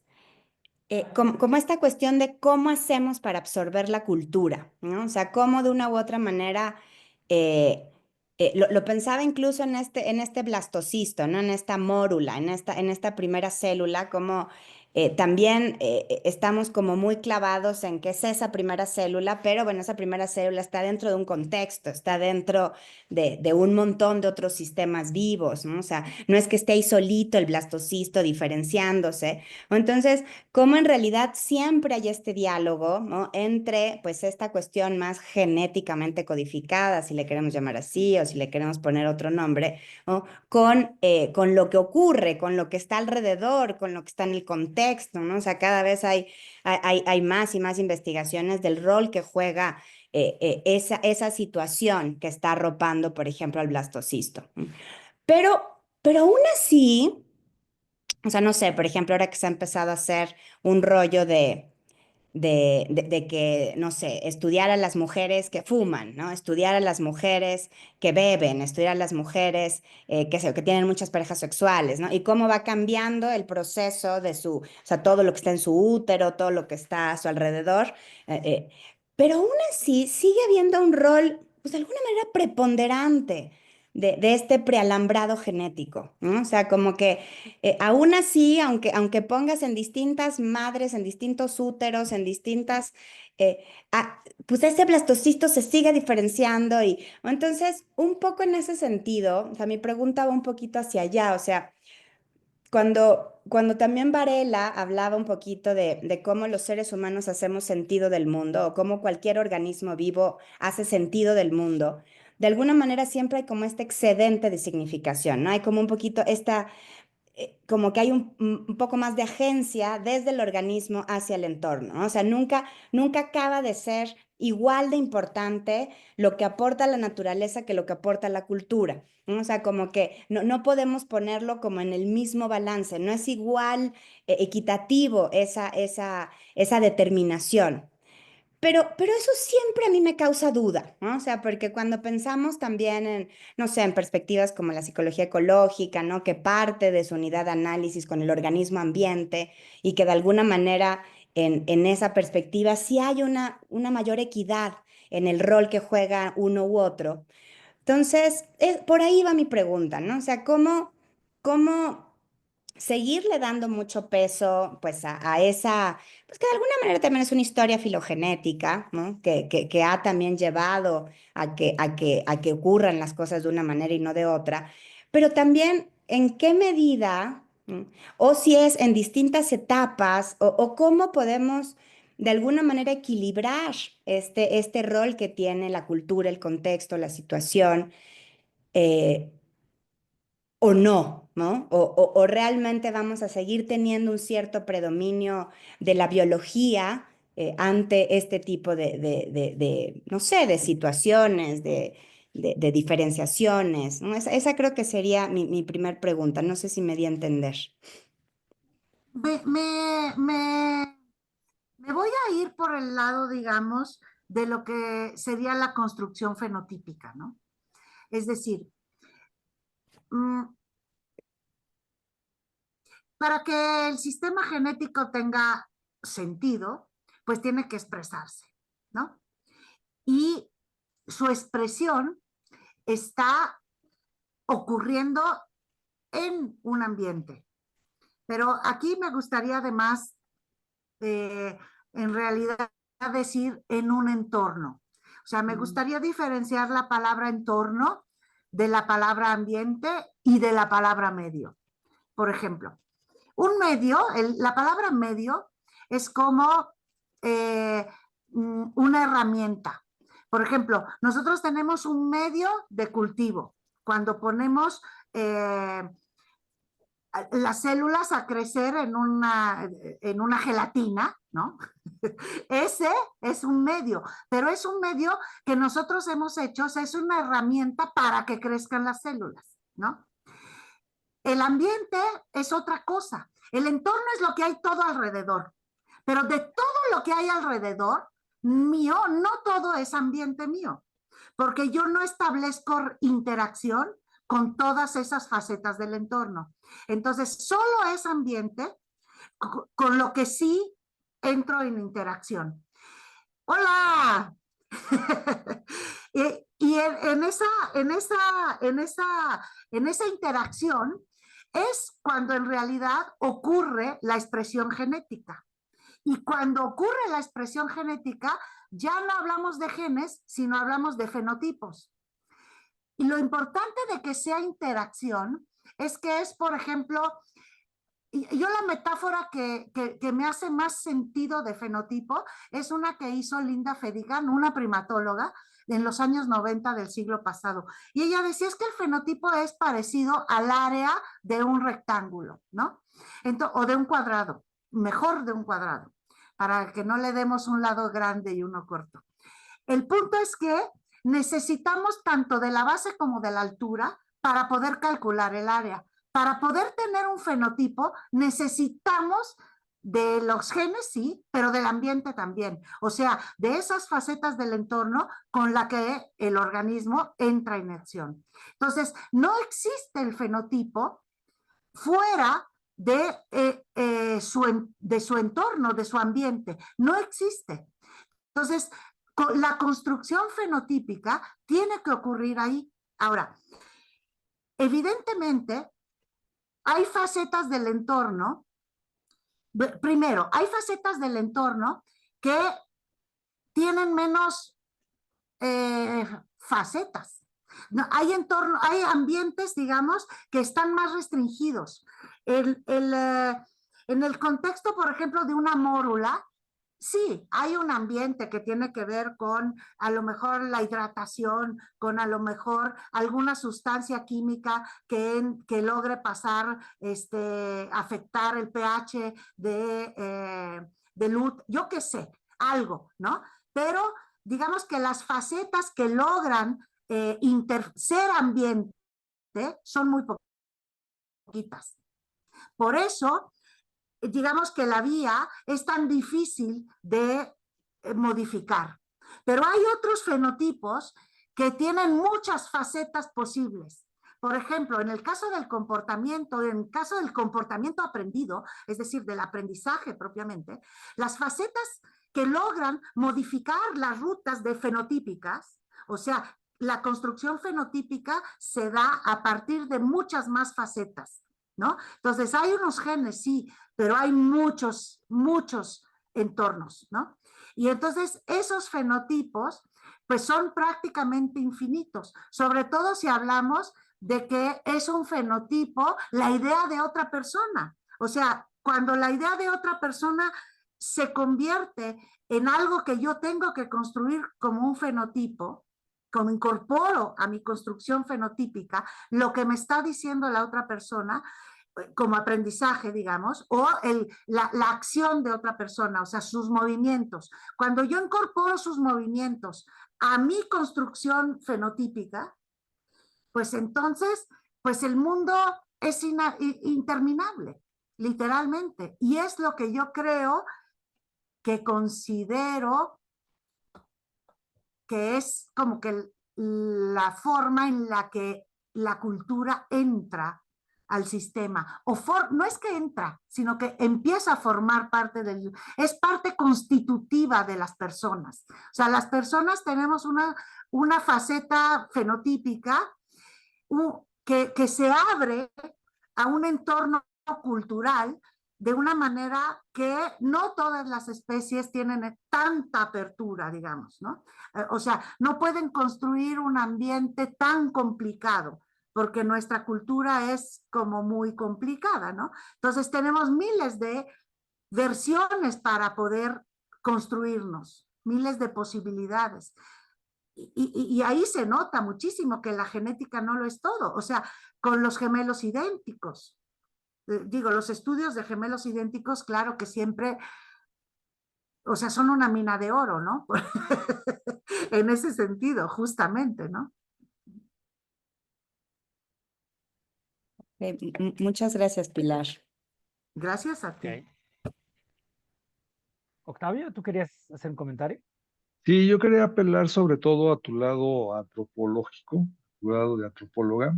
Speaker 4: como esta cuestión de cómo hacemos para absorber la cultura, ¿no? O sea, cómo de una u otra manera, eh, lo pensaba incluso en este blastocisto, ¿no? En esta mórula, en esta primera célula, como también estamos como muy clavados en qué es esa primera célula, pero bueno, esa primera célula está dentro de un contexto, está dentro de un montón de otros sistemas vivos, ¿no? O sea, no es que esté ahí solito el blastocisto diferenciándose. Entonces, cómo en realidad siempre hay este diálogo, ¿no? Entre, pues, esta cuestión más genéticamente codificada, si le queremos llamar así, o si le queremos poner otro nombre, ¿no? Con lo que ocurre, con lo que está alrededor, con lo que está en el contexto, ¿no? O sea, cada vez hay más y más investigaciones del rol que juega esa situación que está arropando, por ejemplo, al blastocisto. Pero aún así... O sea, no sé, por ejemplo, ahora que se ha empezado a hacer un rollo de que, no sé, estudiar a las mujeres que fuman, ¿no? Estudiar a las mujeres que beben, estudiar a las mujeres que tienen muchas parejas sexuales, ¿no? Y cómo va cambiando el proceso de o sea, todo lo que está en su útero, todo lo que está a su alrededor. eh, eh, pero aún así sigue habiendo un rol, pues de alguna manera preponderante de este prealambrado genético, ¿no? O sea, como que aún así, aunque pongas en distintas madres, en distintos úteros, en distintas, pues ese blastocisto se sigue diferenciando y entonces un poco en ese sentido, o sea, mi pregunta va un poquito hacia allá, o sea, cuando también Varela hablaba un poquito de cómo los seres humanos hacemos sentido del mundo o cómo cualquier organismo vivo hace sentido del mundo, de alguna manera siempre hay como este excedente de significación, ¿no? Hay como un poquito como que hay un poco más de agencia desde el organismo hacia el entorno, ¿no? O sea, nunca acaba de ser igual de importante lo que aporta la naturaleza que lo que aporta la cultura, ¿no? O sea, como que no podemos ponerlo como en el mismo balance, no es igual equitativo esa determinación. Pero eso siempre a mí me causa duda, ¿no? O sea, porque cuando pensamos también en, no sé, en perspectivas como la psicología ecológica, ¿no? Que parte de su unidad de análisis con el organismo ambiente y que de alguna manera en esa perspectiva sí hay una mayor equidad en el rol que juega uno u otro. Entonces, por ahí va mi pregunta, ¿no? O sea, cómo seguirle dando mucho peso, pues, a esa, pues que de alguna manera también es una historia filogenética, ¿no? Que ha también llevado a que ocurran las cosas de una manera y no de otra, pero también en qué medida, ¿no? O si es en distintas etapas, o cómo podemos de alguna manera equilibrar este rol que tiene la cultura, el contexto, la situación, eh, o no, ¿no? O realmente vamos a seguir teniendo un cierto predominio de la biología ante este tipo no sé, de situaciones, de diferenciaciones, ¿no? Esa creo que sería mi primer pregunta. No sé si me di a entender.
Speaker 2: Me, me, me, me voy a ir por el lado, digamos, de lo que sería la construcción fenotípica, ¿no? Es decir, mm, para que el sistema genético tenga sentido, pues tiene que expresarse, ¿no? Y su expresión está ocurriendo en un ambiente. Pero aquí me gustaría además, en realidad, decir en un entorno. O sea, me gustaría diferenciar la palabra entorno de la palabra ambiente y de la palabra medio. Por ejemplo, un medio, la palabra medio es como una herramienta. Por ejemplo, nosotros tenemos un medio de cultivo. Cuando ponemos las células a crecer en una gelatina, ¿no? Ese es un medio, pero es un medio que nosotros hemos hecho, o sea, es una herramienta para que crezcan las células, ¿no? El ambiente es otra cosa. El entorno es lo que hay todo alrededor. Pero de todo lo que hay alrededor mío, no todo es ambiente mío. Porque yo no establezco interacción con todas esas facetas del entorno. Entonces, solo es ambiente con lo que sí entro en interacción. ¡Hola! Y en esa interacción es cuando en realidad ocurre la expresión genética. Y cuando ocurre la expresión genética, ya no hablamos de genes, sino hablamos de fenotipos. Y lo importante de que sea interacción es que es, por ejemplo, yo la metáfora que me hace más sentido de fenotipo es una que hizo Linda Fedigan, una primatóloga, en los años 90 del siglo pasado. Y ella decía, es que el fenotipo es parecido al área de un rectángulo, ¿no? O de un cuadrado, mejor de un cuadrado, para que no le demos un lado grande y uno corto. El punto es que necesitamos tanto de la base como de la altura para poder calcular el área. Para poder tener un fenotipo necesitamos de los genes, sí, pero del ambiente también. O sea, de esas facetas del entorno con la que el organismo entra en acción. Entonces, no existe el fenotipo fuera de su entorno, de su ambiente. No existe. Entonces, la construcción fenotípica tiene que ocurrir ahí. Ahora, evidentemente, hay facetas del entorno. Primero, hay facetas del entorno que tienen menos facetas. No, hay ambientes, digamos, que están más restringidos. En el contexto, por ejemplo, de una mórula, sí, hay un ambiente que tiene que ver con a lo mejor la hidratación, con a lo mejor alguna sustancia química que logre pasar, afectar el pH de luz, yo qué sé, algo, ¿no? Pero digamos que las facetas que logran ser ambiente son muy poquitas. Por eso, digamos que la vía es tan difícil de modificar. Pero hay otros fenotipos que tienen muchas facetas posibles. Por ejemplo, en el caso del comportamiento, aprendido, es decir, del aprendizaje propiamente, las facetas que logran modificar las rutas de fenotípicas, o sea, la construcción fenotípica se da a partir de muchas más facetas, ¿no? Entonces, hay unos genes, sí, pero hay muchos entornos, ¿no? Y entonces, esos fenotipos, pues son prácticamente infinitos, sobre todo si hablamos de que es un fenotipo la idea de otra persona. O sea, cuando la idea de otra persona se convierte en algo que yo tengo que construir como un fenotipo, como incorporo a mi construcción fenotípica lo que me está diciendo la otra persona como aprendizaje, digamos, o la acción de otra persona, o sea, sus movimientos. Cuando yo incorporo sus movimientos a mi construcción fenotípica, pues entonces, pues el mundo es interminable, literalmente. Y es lo que yo creo que considero que es como que la forma en la que la cultura entra al sistema. No es que entra, sino que empieza a formar parte es parte constitutiva de las personas. O sea, las personas tenemos una faceta fenotípica que se abre a un entorno cultural de una manera que no todas las especies tienen tanta apertura, digamos, ¿no? O sea, no pueden construir un ambiente tan complicado, porque nuestra cultura es como muy complicada, ¿no? Entonces tenemos miles de versiones para poder construirnos, miles de posibilidades. Y ahí se nota muchísimo que la genética no lo es todo. O sea, con los gemelos idénticos. Digo, los estudios de gemelos idénticos, claro que siempre, o sea, son una mina de oro, ¿no? En ese sentido, justamente, ¿no?
Speaker 4: Muchas gracias, Pilar.
Speaker 2: Gracias a ti.
Speaker 1: Okay. Octavio, ¿tú querías hacer un comentario?
Speaker 3: Sí, yo quería apelar sobre todo a tu lado antropológico, tu lado de antropóloga,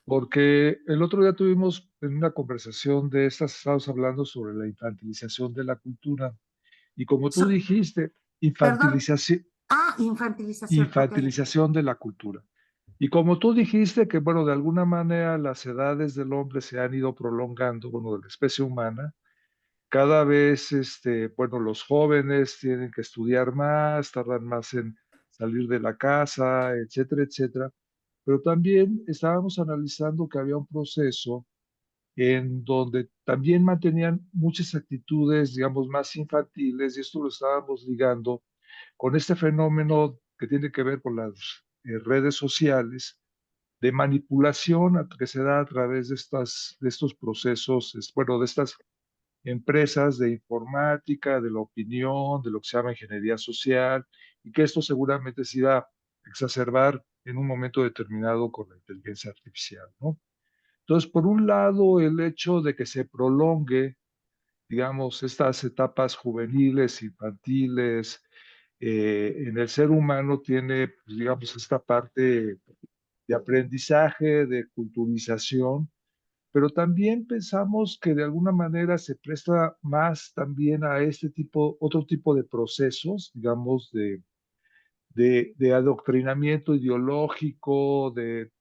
Speaker 3: porque el otro día tuvimos en una conversación de estas, estábamos hablando sobre la infantilización de la cultura. Y como tú
Speaker 2: So-
Speaker 3: dijiste,
Speaker 2: perdón, infantilización, ok.
Speaker 3: infantilización de la cultura. Y como tú dijiste que, bueno, de alguna manera las edades del hombre se han ido prolongando, bueno, de la especie humana, cada vez, bueno, los jóvenes tienen que estudiar más, tardan más en salir de la casa, etcétera, etcétera. Pero también estábamos analizando que había un proceso en donde también mantenían muchas actitudes, digamos, más infantiles, y esto lo estábamos ligando con este fenómeno que tiene que ver con las redes sociales, de manipulación que se da a través de estos procesos, bueno, de estas empresas de informática, de la opinión, de lo que se llama ingeniería social, y que esto seguramente se iba a exacerbar en un momento determinado con la inteligencia artificial, ¿no? Entonces, por un lado, el hecho de que se prolongue, digamos, estas etapas juveniles, infantiles, en el ser humano tiene, pues, digamos, esta parte de aprendizaje, de culturización, pero también pensamos que de alguna manera se presta más también a este tipo, otro tipo de procesos, digamos, de adoctrinamiento ideológico, de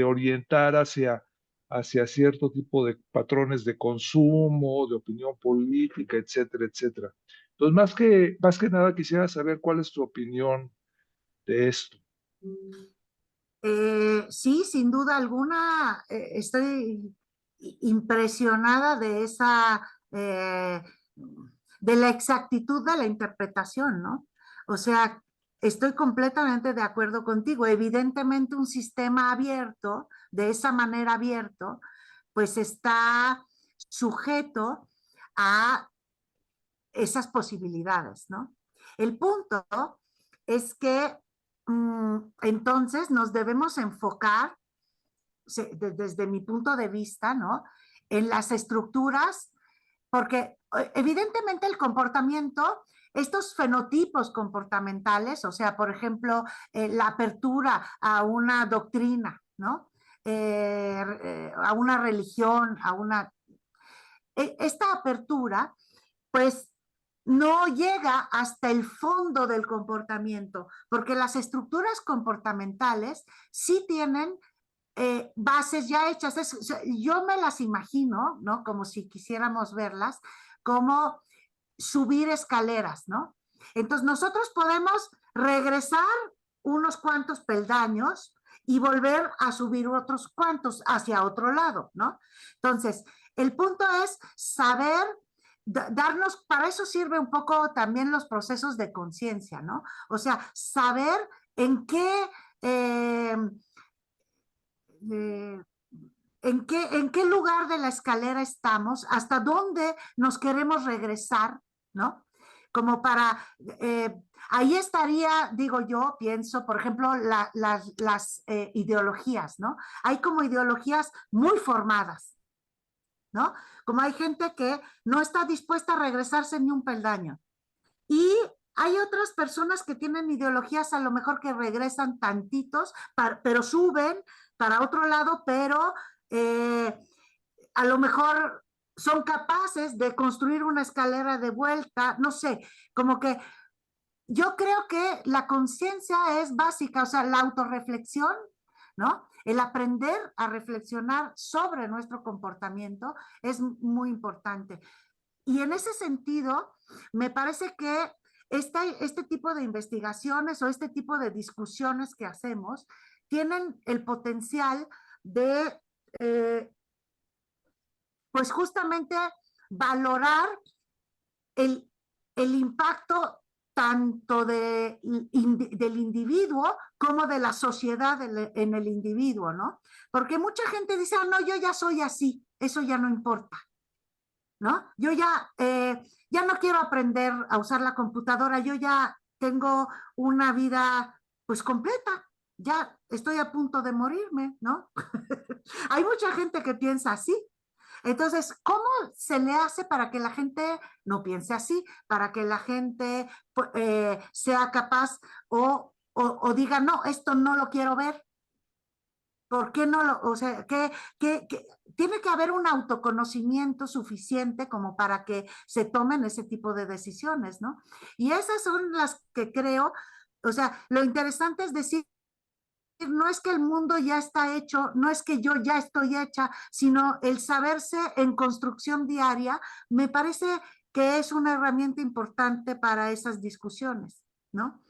Speaker 3: orientar hacia cierto tipo de patrones de consumo, de opinión política, etcétera, etcétera. Entonces, más que nada quisiera saber cuál es tu opinión de esto.
Speaker 2: Sí, sin duda alguna, estoy impresionada de de la exactitud de la interpretación, ¿no? O sea, estoy completamente de acuerdo contigo. Evidentemente, un sistema abierto, de esa manera abierto, pues está sujeto a esas posibilidades, ¿no? El punto es que entonces nos debemos enfocar, desde mi punto de vista, ¿no? En las estructuras, porque evidentemente el comportamiento, estos fenotipos comportamentales, o sea, por ejemplo, la apertura a una doctrina, ¿no? A una religión, esta apertura, pues no llega hasta el fondo del comportamiento, porque las estructuras comportamentales sí tienen bases ya hechas. O sea, yo me las imagino, ¿no? Como si quisiéramos verlas, como subir escaleras, ¿no? Entonces nosotros podemos regresar unos cuantos peldaños y volver a subir otros cuantos hacia otro lado, ¿no? Entonces, el punto es saber darnos, para eso sirve un poco también los procesos de conciencia, ¿no? O sea, saber en qué, eh, en qué lugar de la escalera estamos, hasta dónde nos queremos regresar, ¿no? Como para, ahí estaría, digo yo, pienso, por ejemplo, las ideologías, ¿no? Hay como ideologías muy formadas, ¿no? Como hay gente que no está dispuesta a regresarse ni un peldaño. Y hay otras personas que tienen ideologías a lo mejor que regresan tantitos, pero suben para otro lado, pero a lo mejor son capaces de construir una escalera de vuelta, no sé, como que yo creo que la conciencia es básica, o sea, la autorreflexión, ¿no? El aprender a reflexionar sobre nuestro comportamiento es muy importante. Y en ese sentido, me parece que este tipo de investigaciones o este tipo de discusiones que hacemos tienen el potencial de, eh, pues justamente, valorar el, el impacto tanto del individuo como de la sociedad en el individuo, ¿no? Porque mucha gente dice, ah, no, yo ya soy así, eso ya no importa. ¿No? Yo ya no quiero aprender a usar la computadora, yo ya tengo una vida pues completa, ya estoy a punto de morirme, ¿no? Hay mucha gente que piensa así. Entonces, ¿cómo se le hace para que la gente no piense así? Para que la gente sea capaz o diga, no, esto no lo quiero ver. ¿Por qué no lo, o sea, tiene que haber un autoconocimiento suficiente como para que se tomen ese tipo de decisiones, ¿no? Y esas son las que creo, o sea, lo interesante es decir, no es que el mundo ya está hecho, no es que yo ya estoy hecha, sino el saberse en construcción diaria, me parece que es una herramienta importante para esas discusiones, ¿no?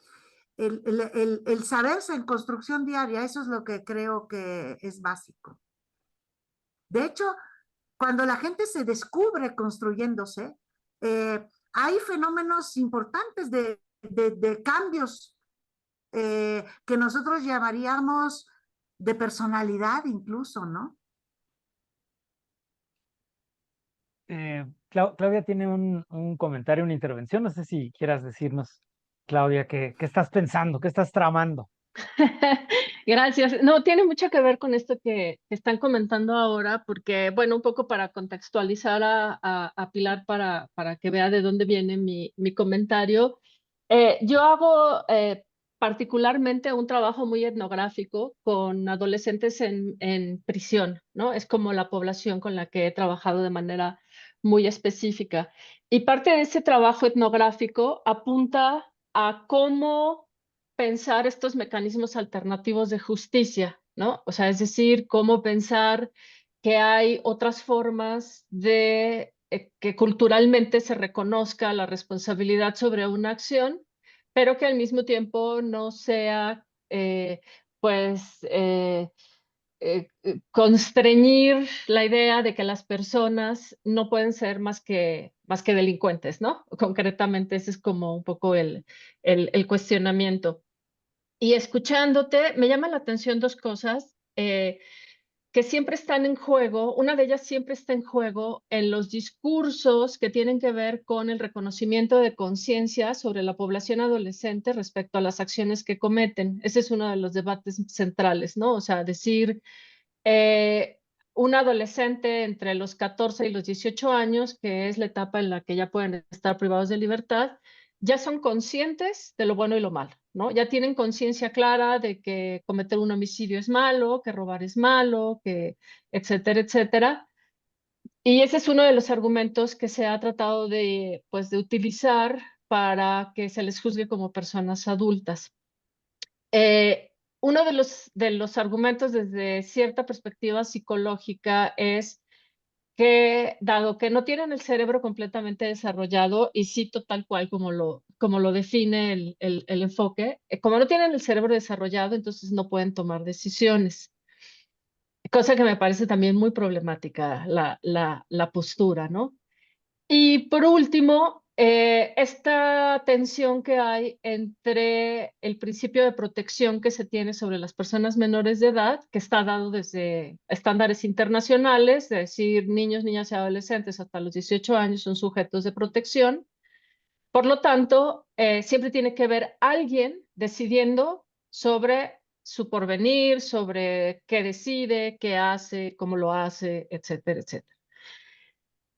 Speaker 2: El saberse en construcción diaria, eso es lo que creo que es básico. De hecho, cuando la gente se descubre construyéndose, hay fenómenos importantes de cambios que nosotros llamaríamos de personalidad incluso, ¿no?
Speaker 1: Claudia tiene un comentario, una intervención. No sé si quieras decirnos, Claudia, qué estás pensando, qué estás tramando.
Speaker 5: Gracias. No, tiene mucho que ver con esto que están comentando ahora, porque, bueno, un poco para contextualizar a Pilar para que vea de dónde viene mi comentario. Yo hago particularmente un trabajo muy etnográfico con adolescentes en prisión, ¿no? Es como la población con la que he trabajado de manera muy específica. Y parte de ese trabajo etnográfico apunta a cómo pensar estos mecanismos alternativos de justicia, ¿no? O sea, es decir, cómo pensar que hay otras formas de que culturalmente se reconozca la responsabilidad sobre una acción, pero que al mismo tiempo no sea, pues, constreñir la idea de que las personas no pueden ser más que delincuentes, ¿no? Concretamente, ese es como un poco el cuestionamiento. Y escuchándote, me llama la atención dos cosas que siempre están en juego. Una de ellas siempre está en juego en los discursos que tienen que ver con el reconocimiento de conciencia sobre la población adolescente respecto a las acciones que cometen. Ese es uno de los debates centrales, ¿no? O sea, decir, eh, un adolescente entre los 14 y los 18 años, que es la etapa en la que ya pueden estar privados de libertad, ya son conscientes de lo bueno y lo malo, ¿no? Ya tienen conciencia clara de que cometer un homicidio es malo, que robar es malo, que etcétera, etcétera. Y ese es uno de los argumentos que se ha tratado de, pues, de utilizar para que se les juzgue como personas adultas. Uno de los argumentos desde cierta perspectiva psicológica es que, dado que no tienen el cerebro completamente desarrollado, y cito tal cual como lo define el enfoque, como no tienen el cerebro desarrollado, entonces no pueden tomar decisiones, cosa que me parece también muy problemática la postura, ¿no? Y por último, esta tensión que hay entre el principio de protección que se tiene sobre las personas menores de edad, que está dado desde estándares internacionales, es decir, niños, niñas y adolescentes hasta los 18 años son sujetos de protección. Por lo tanto, siempre tiene que haber alguien decidiendo sobre su porvenir, sobre qué decide, qué hace, cómo lo hace, etcétera, etcétera.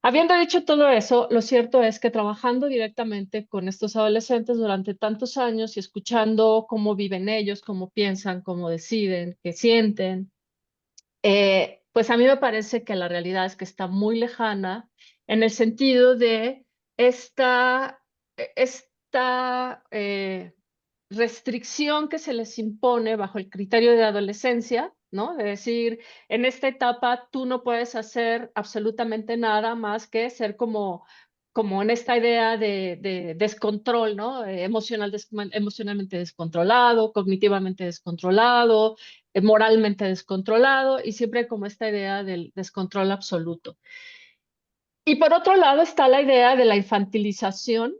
Speaker 5: Habiendo dicho todo eso, lo cierto es que trabajando directamente con estos adolescentes durante tantos años y escuchando cómo viven ellos, cómo piensan, cómo deciden, qué sienten, pues a mí me parece que la realidad es que está muy lejana en el sentido de esta restricción que se les impone bajo el criterio de adolescencia, ¿no? De decir, en esta etapa tú no puedes hacer absolutamente nada más que ser como en esta idea de descontrol, ¿no? Emocionalmente descontrolado, cognitivamente descontrolado, moralmente descontrolado, y siempre como esta idea del descontrol absoluto. Y por otro lado está la idea de la infantilización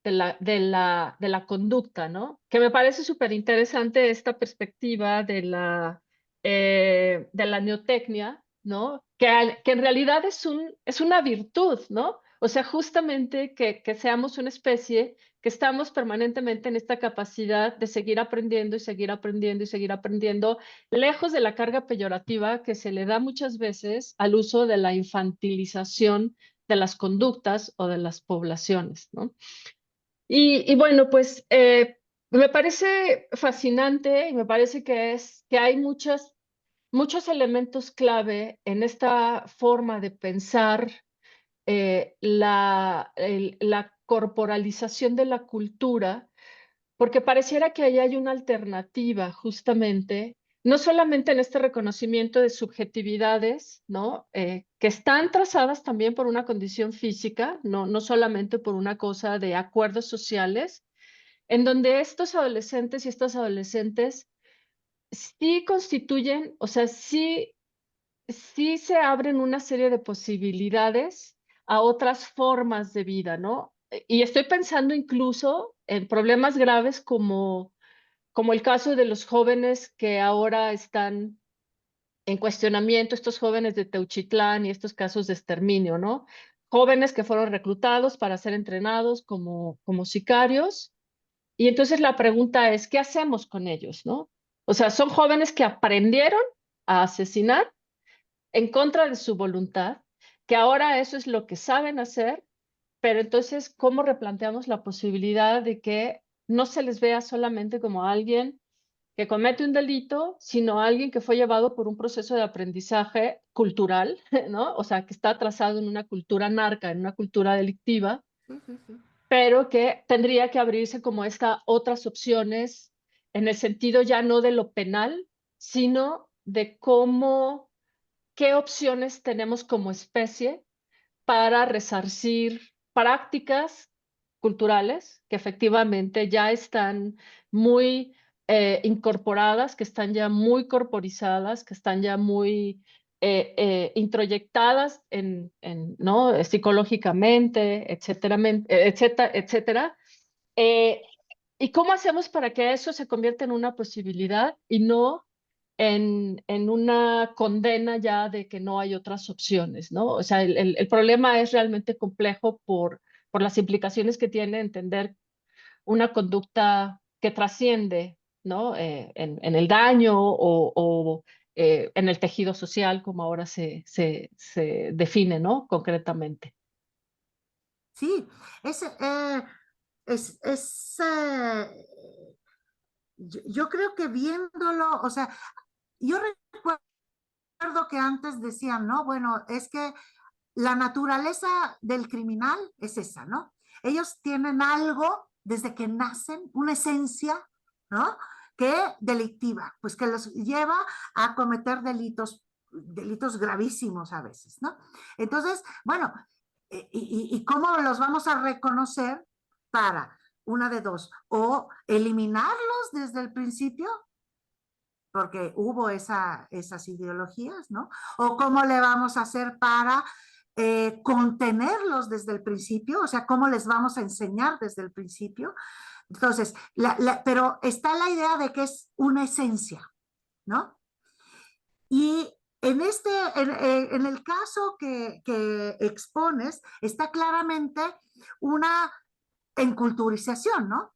Speaker 5: de la conducta, ¿no? Que me parece súper interesante esta perspectiva de la neotecnia, ¿no? Que en realidad es una virtud, ¿no? O sea, justamente que seamos una especie que estamos permanentemente en esta capacidad de seguir aprendiendo y seguir aprendiendo y seguir aprendiendo, lejos de la carga peyorativa que se le da muchas veces al uso de la infantilización de las conductas o de las poblaciones, ¿no? Y bueno, pues me parece fascinante y me parece que hay muchas muchos elementos clave en esta forma de pensar la corporalización de la cultura, porque pareciera que ahí hay una alternativa justamente, no solamente en este reconocimiento de subjetividades, ¿no? Que están trazadas también por una condición física, no solamente por una cosa de acuerdos sociales, en donde estos adolescentes y estas adolescentes sí constituyen, o sea, sí se abren una serie de posibilidades a otras formas de vida, ¿no? Y estoy pensando incluso en problemas graves como el caso de los jóvenes que ahora están en cuestionamiento, estos jóvenes de Teuchitlán y estos casos de exterminio, ¿no? Jóvenes que fueron reclutados para ser entrenados como sicarios. Y entonces la pregunta es, ¿qué hacemos con ellos, no? O sea, son jóvenes que aprendieron a asesinar en contra de su voluntad, que ahora eso es lo que saben hacer, pero entonces, ¿cómo replanteamos la posibilidad de que no se les vea solamente como alguien que comete un delito, sino alguien que fue llevado por un proceso de aprendizaje cultural, ¿no? O sea, que está trazado en una cultura narca, en una cultura delictiva,
Speaker 2: Sí, sí, sí.
Speaker 5: pero que tendría que abrirse como estas otras opciones en el sentido ya no de lo penal, sino de qué opciones tenemos como especie para resarcir prácticas culturales que efectivamente ya están muy incorporadas, que están ya muy corporizadas, que están ya muy introyectadas ¿no? Psicológicamente, etcétera, etcétera, etcétera. Eh, ¿Y cómo hacemos para que eso se convierta en una posibilidad y no en una condena ya de que no hay otras opciones, ¿no? O sea, el problema es realmente complejo por las implicaciones que tiene entender una conducta que trasciende, ¿no? En el daño o en el tejido social, como ahora se define, ¿no? Concretamente.
Speaker 2: Sí, es, yo creo que viéndolo, o sea, yo recuerdo que antes decían, no, bueno, es que la naturaleza del criminal es esa, ¿no? Ellos tienen algo desde que nacen, una esencia, ¿no? Que delictiva, pues que los lleva a cometer delitos gravísimos a veces, ¿no? Entonces, bueno, ¿y cómo los vamos a reconocer para una de dos? O eliminarlos desde el principio, porque hubo esas ideologías, ¿no? O cómo le vamos a hacer para contenerlos desde el principio, o sea, cómo les vamos a enseñar desde el principio. Entonces, pero está la idea de que es una esencia, ¿no? Y en el caso que expones, está claramente una enculturización, ¿no?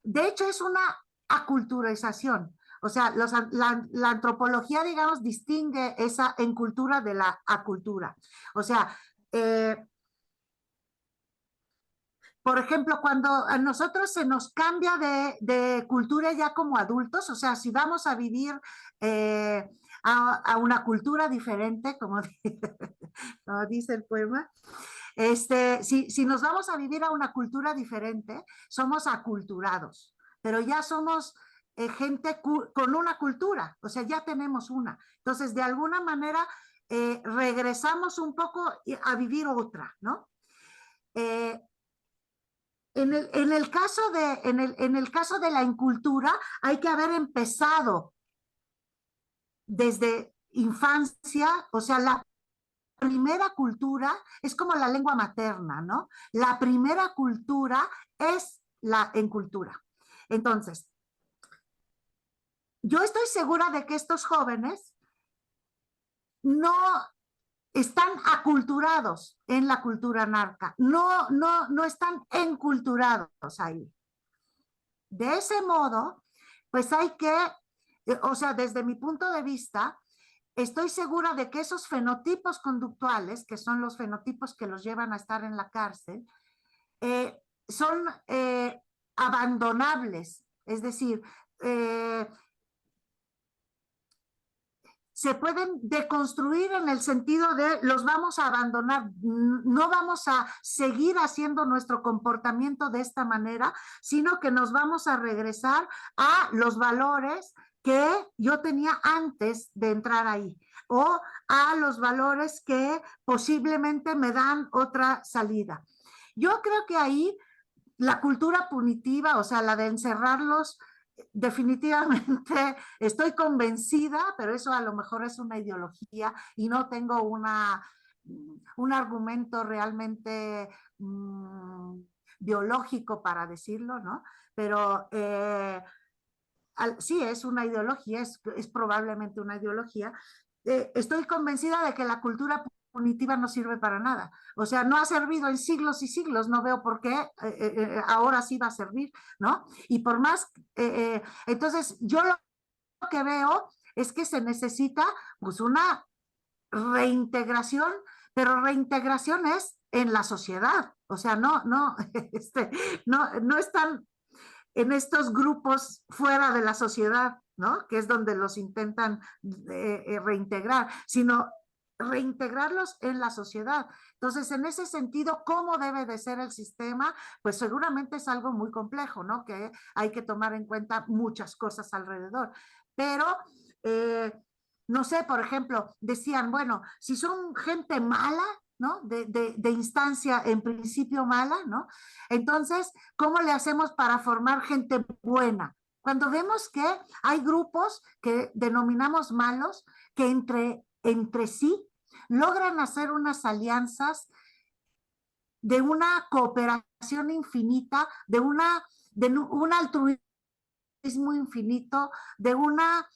Speaker 2: De hecho, es una aculturización. O sea, la antropología, digamos, distingue esa encultura de la acultura. O sea, por ejemplo, cuando a nosotros se nos cambia de cultura ya como adultos, o sea, si vamos a vivir a una cultura diferente, como dice el poema, si nos vamos a vivir a una cultura diferente, somos aculturados, pero ya somos gente con una cultura, o sea, ya tenemos una. Entonces, de alguna manera, regresamos un poco a vivir otra, ¿no? Eh, en el caso de la incultura, hay que haber empezado desde infancia, o sea, la primera cultura es como la lengua materna, ¿no? La primera cultura es la encultura. Entonces, yo estoy segura de que estos jóvenes no están aculturados en la cultura narca, no están enculturados ahí. De ese modo, pues hay que, o sea, desde mi punto de vista, estoy segura de que esos fenotipos conductuales, que son los fenotipos que los llevan a estar en la cárcel, son abandonables. Es decir, se pueden deconstruir en el sentido de los vamos a abandonar, no vamos a seguir haciendo nuestro comportamiento de esta manera, sino que nos vamos a regresar a los valores que yo tenía antes de entrar ahí, o a los valores que posiblemente me dan otra salida. Yo creo que ahí la cultura punitiva, o sea, la de encerrarlos, definitivamente estoy convencida, pero eso a lo mejor es una ideología y no tengo un argumento realmente biológico para decirlo, ¿no? Pero sí, es una ideología, es probablemente una ideología. Estoy convencida de que la cultura punitiva no sirve para nada. O sea, no ha servido en siglos y siglos, no veo por qué ahora sí va a servir, ¿no? Y por más, entonces yo lo que veo es que se necesita pues una reintegración, pero reintegración es en la sociedad, o sea, no están en estos grupos fuera de la sociedad, ¿no? Que es donde los intentan reintegrar, sino reintegrarlos en la sociedad. Entonces, en ese sentido, ¿cómo debe de ser el sistema? Pues seguramente es algo muy complejo, ¿no? Que hay que tomar en cuenta muchas cosas alrededor. Pero, no sé, por ejemplo, decían, bueno, si son gente mala, ¿no? De instancia en principio mala, ¿no? Entonces, ¿cómo le hacemos para formar gente buena? Cuando vemos que hay grupos que denominamos malos, que entre sí logran hacer unas alianzas de una cooperación infinita, de un altruismo infinito, de una...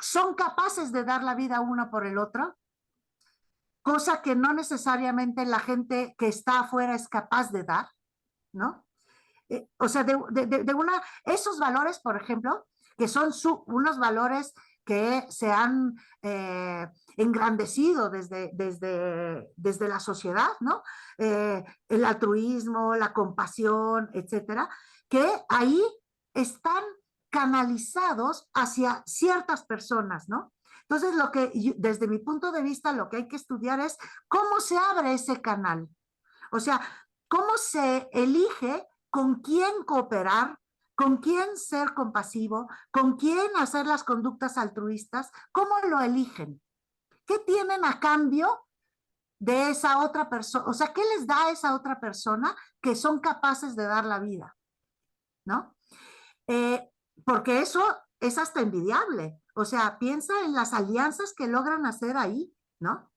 Speaker 2: son capaces de dar la vida uno por el otro, cosa que no necesariamente la gente que está afuera es capaz de dar, ¿no? O sea, esos valores, por ejemplo, que son unos valores que se han engrandecido desde la sociedad, ¿no? El altruismo, la compasión, etcétera, que ahí están canalizados hacia ciertas personas, ¿no? Entonces, desde mi punto de vista, lo que hay que estudiar es cómo se abre ese canal. O sea, cómo se elige con quién cooperar, con quién ser compasivo, con quién hacer las conductas altruistas, cómo lo eligen. ¿Qué tienen a cambio de esa otra persona? O sea, ¿qué les da a esa otra persona que son capaces de dar la vida? ¿No? Porque eso es hasta envidiable. O sea, piensa en las alianzas que logran hacer ahí, ¿no?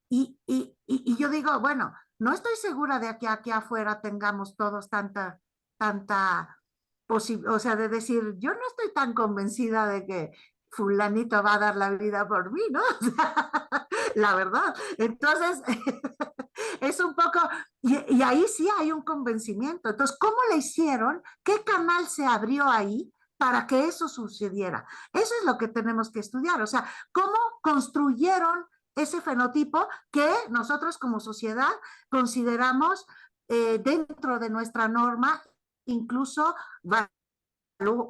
Speaker 2: Y yo digo, bueno, no estoy segura de que aquí afuera tengamos todos tanta posibilidad, o sea, de decir, yo no estoy tan convencida de que fulanito va a dar la vida por mí, ¿no? O sea, la verdad. Entonces, es un poco, y ahí sí hay un convencimiento. Entonces, ¿cómo le hicieron? ¿Qué canal se abrió ahí para que eso sucediera? Eso es lo que tenemos que estudiar. O sea, ¿cómo construyeron ese fenotipo que nosotros como sociedad consideramos dentro de nuestra norma incluso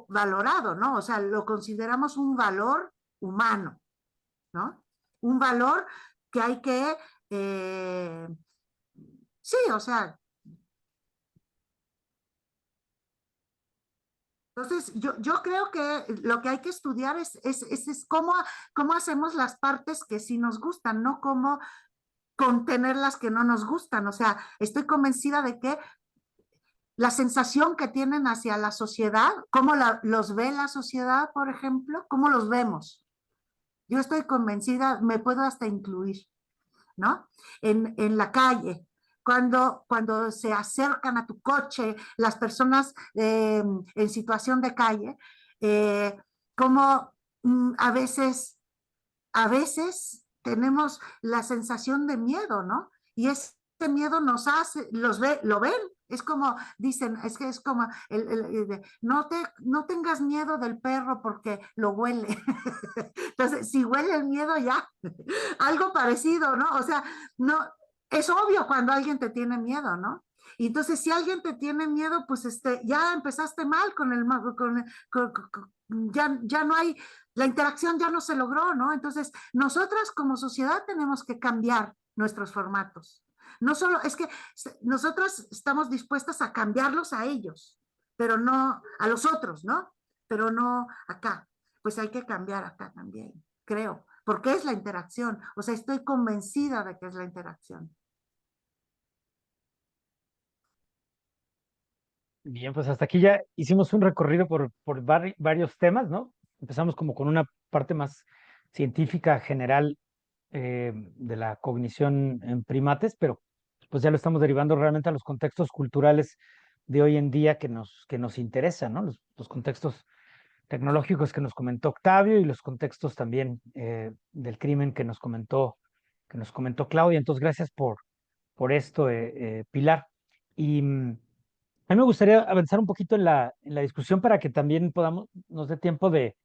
Speaker 2: valorado, ¿no? O sea, lo consideramos un valor humano, ¿no? Un valor que hay que, sí, o sea, entonces yo creo que lo que hay que estudiar es cómo hacemos las partes que sí nos gustan, no cómo contener las que no nos gustan. O sea, estoy convencida de que la sensación que tienen hacia la sociedad, cómo los ve la sociedad, por ejemplo, cómo los vemos. Yo estoy convencida, me puedo hasta incluir, ¿no? En la calle, cuando se acercan a tu coche las personas en situación de calle, como a veces tenemos la sensación de miedo, ¿no? Y ese miedo nos hace, lo ven, es como, dicen, es que es como, no tengas miedo del perro porque lo huele. Entonces, si huele el miedo ya, algo parecido, ¿no? O sea, no, es obvio cuando alguien te tiene miedo, ¿no? Y entonces, si alguien te tiene miedo, pues ya empezaste mal ya no hay la interacción ya no se logró, ¿no? Entonces, nosotras como sociedad tenemos que cambiar nuestros formatos. No solo, es que nosotras estamos dispuestas a cambiarlos a ellos, pero no a los otros, ¿no? Pero no acá. Pues hay que cambiar acá también, creo, porque es la interacción. O sea, estoy convencida de que es la interacción.
Speaker 1: Bien, pues hasta aquí ya hicimos un recorrido por varios temas, ¿no? Empezamos como con una parte más científica general de la cognición en primates, pero pues ya lo estamos derivando realmente a los contextos culturales de hoy en día que nos interesan, ¿no? Los contextos tecnológicos que nos comentó Octavio y los contextos también del crimen que nos comentó Claudia. Entonces, gracias por esto, Pilar. Y a mí me gustaría avanzar un poquito en la discusión para que también nos dé tiempo de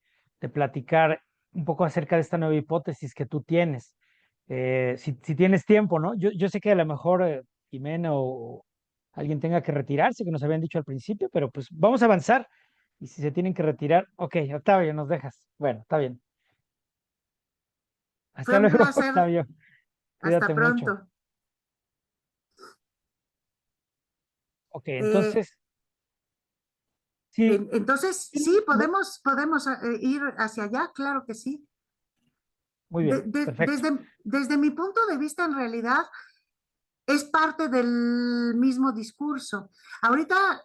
Speaker 1: platicar un poco acerca de esta nueva hipótesis que tú tienes. Si tienes tiempo, ¿no? Yo sé que a lo mejor Jimena o alguien tenga que retirarse, que nos habían dicho al principio, pero pues vamos a avanzar. Y si se tienen que retirar, ok, Octavio, nos dejas. Bueno, está bien.
Speaker 2: Fue
Speaker 1: Hasta
Speaker 2: un
Speaker 1: luego,
Speaker 2: placer.
Speaker 1: Octavio.
Speaker 2: Hasta
Speaker 1: Cuídate mucho.
Speaker 2: pronto.
Speaker 1: Ok,
Speaker 2: Eh,
Speaker 1: entonces, sí,
Speaker 2: entonces, sí, podemos ir hacia allá, claro que sí.
Speaker 1: muy bien, perfecto.
Speaker 2: Desde mi punto de vista, en realidad, es parte del mismo discurso. Ahorita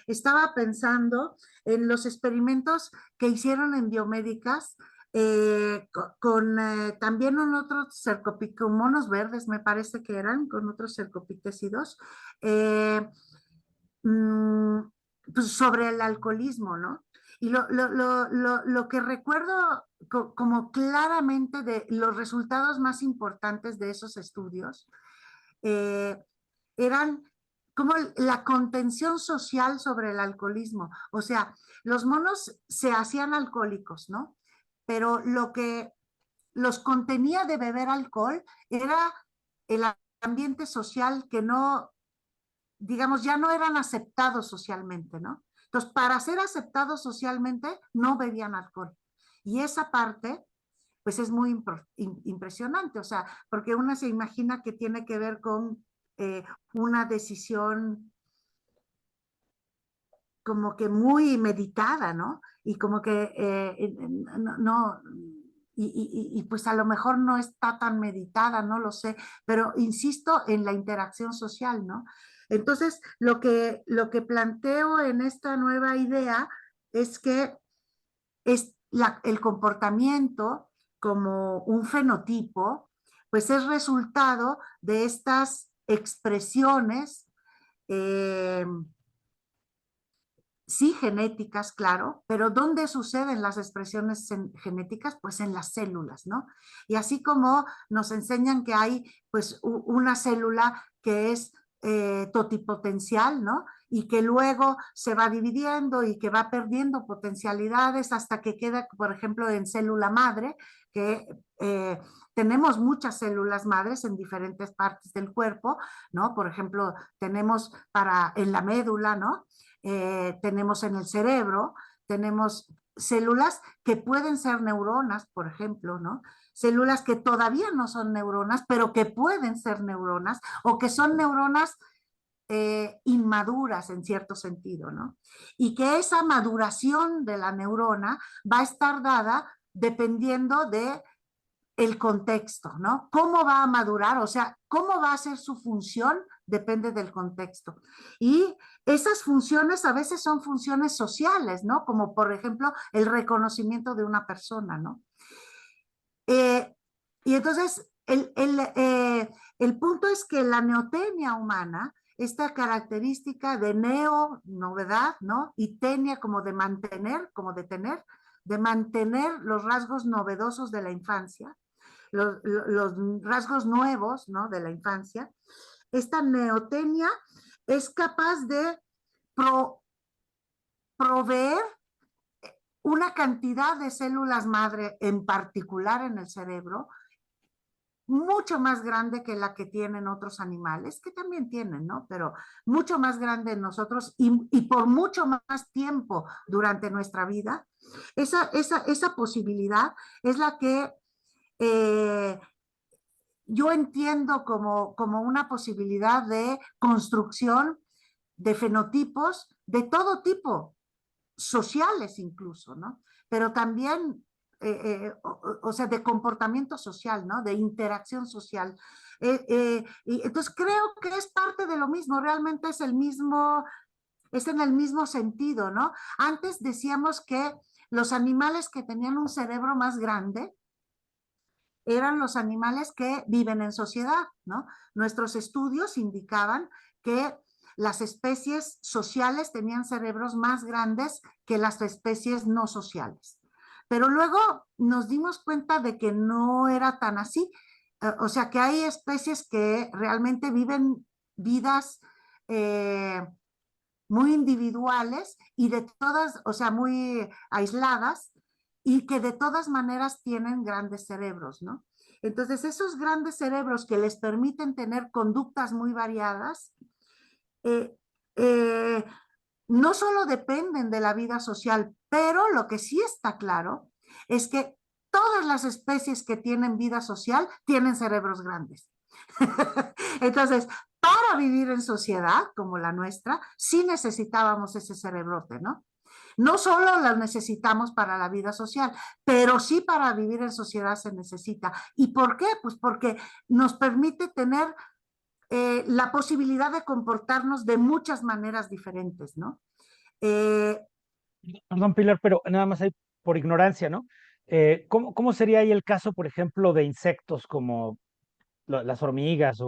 Speaker 2: estaba pensando en los experimentos que hicieron en biomédicas con también un otro con monos verdes, me parece que eran, con otros cercopitecidos, eh, mm, pues sobre el alcoholismo, ¿no? Y lo que recuerdo como claramente de los resultados más importantes de esos estudios eh, eran como la contención social sobre el alcoholismo. O sea, los monos se hacían alcohólicos, ¿no? Pero lo que los contenía de beber alcohol era el ambiente social que no, digamos, ya no eran aceptados socialmente, ¿no? Entonces, para ser aceptados socialmente, no bebían alcohol. Y esa parte, pues es muy impresionante, o sea, porque uno se imagina que tiene que ver con una decisión como que muy meditada, ¿no? Y como que no, y pues a lo mejor no está tan meditada, no lo sé, pero insisto en la interacción social, ¿no? Entonces, lo que planteo en esta nueva idea es que el comportamiento como un fenotipo, pues es resultado de estas expresiones eh, sí genéticas, claro, pero ¿dónde suceden las expresiones genéticas? Pues en las células, ¿no? Y así como nos enseñan que hay pues una célula que es totipotencial, ¿no? Y que luego se va dividiendo y que va perdiendo potencialidades hasta que queda, por ejemplo, en célula madre, que tenemos muchas células madres en diferentes partes del cuerpo, ¿no? Por ejemplo, tenemos en la médula, ¿no? Tenemos en el cerebro, tenemos células que pueden ser neuronas, por ejemplo, ¿no? Células que todavía no son neuronas, pero que pueden ser neuronas o que son neuronas inmaduras en cierto sentido, ¿no? Y que esa maduración de la neurona va a estar dada dependiendo de el contexto, ¿no? ¿Cómo va a madurar? O sea, ¿cómo va a ser su función? Depende del contexto. Y esas funciones a veces son funciones sociales, ¿no? Como por ejemplo el reconocimiento de una persona, ¿no? Y entonces el punto es que la neotenia humana, esta característica de neo, novedad, ¿no? Y tenia como de mantener, como de tener, de mantener los rasgos novedosos de la infancia, los rasgos nuevos, ¿no? De la infancia, esta neotenia es capaz de proveer una cantidad de células madre, en particular en el cerebro, mucho más grande que la que tienen otros animales, que también tienen, ¿no? Pero mucho más grande en nosotros y por mucho más tiempo durante nuestra vida. Esa posibilidad es la que yo entiendo como una posibilidad de construcción de fenotipos de todo tipo, sociales incluso, ¿no? Pero también, o sea, de comportamiento social, ¿no? De interacción social. Y entonces creo que es parte de lo mismo, realmente es el mismo, es en el mismo sentido, ¿no? Antes decíamos que los animales que tenían un cerebro más grande eran los animales que viven en sociedad, ¿no? Nuestros estudios indicaban que las especies sociales tenían cerebros más grandes que las especies no sociales. Pero luego nos dimos cuenta de que no era tan así. O sea, que hay especies que realmente viven vidas muy individuales y de todas, o sea, muy aisladas y que de todas maneras tienen grandes cerebros, ¿no? Entonces, esos grandes cerebros que les permiten tener conductas muy variadas, eh, eh, no solo dependen de la vida social, pero lo que sí está claro es que todas las especies que tienen vida social tienen cerebros grandes. Entonces, para vivir en sociedad como la nuestra, sí necesitábamos ese cerebrote, ¿no? No solo lo necesitamos para la vida social, pero sí para vivir en sociedad se necesita. ¿Y por qué? Pues porque nos permite tener la posibilidad de comportarnos de muchas maneras diferentes, ¿no? Eh,
Speaker 1: Perdón, Pilar, pero nada más hay por ignorancia, ¿no? ¿Cómo sería ahí el caso, por ejemplo, de insectos como las hormigas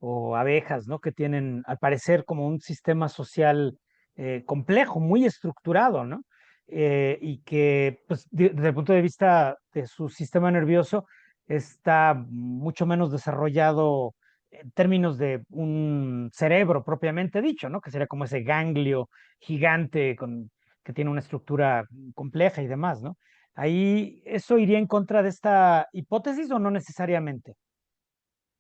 Speaker 1: o abejas, ¿no? Que tienen, al parecer, como un sistema social complejo, muy estructurado, ¿no? Y que, pues, desde el punto de vista de su sistema nervioso, está mucho menos desarrollado en términos de un cerebro propiamente dicho, ¿no? Que sería como ese ganglio gigante que tiene una estructura compleja y demás, ¿no? Ahí, ¿eso iría en contra de esta hipótesis o no necesariamente?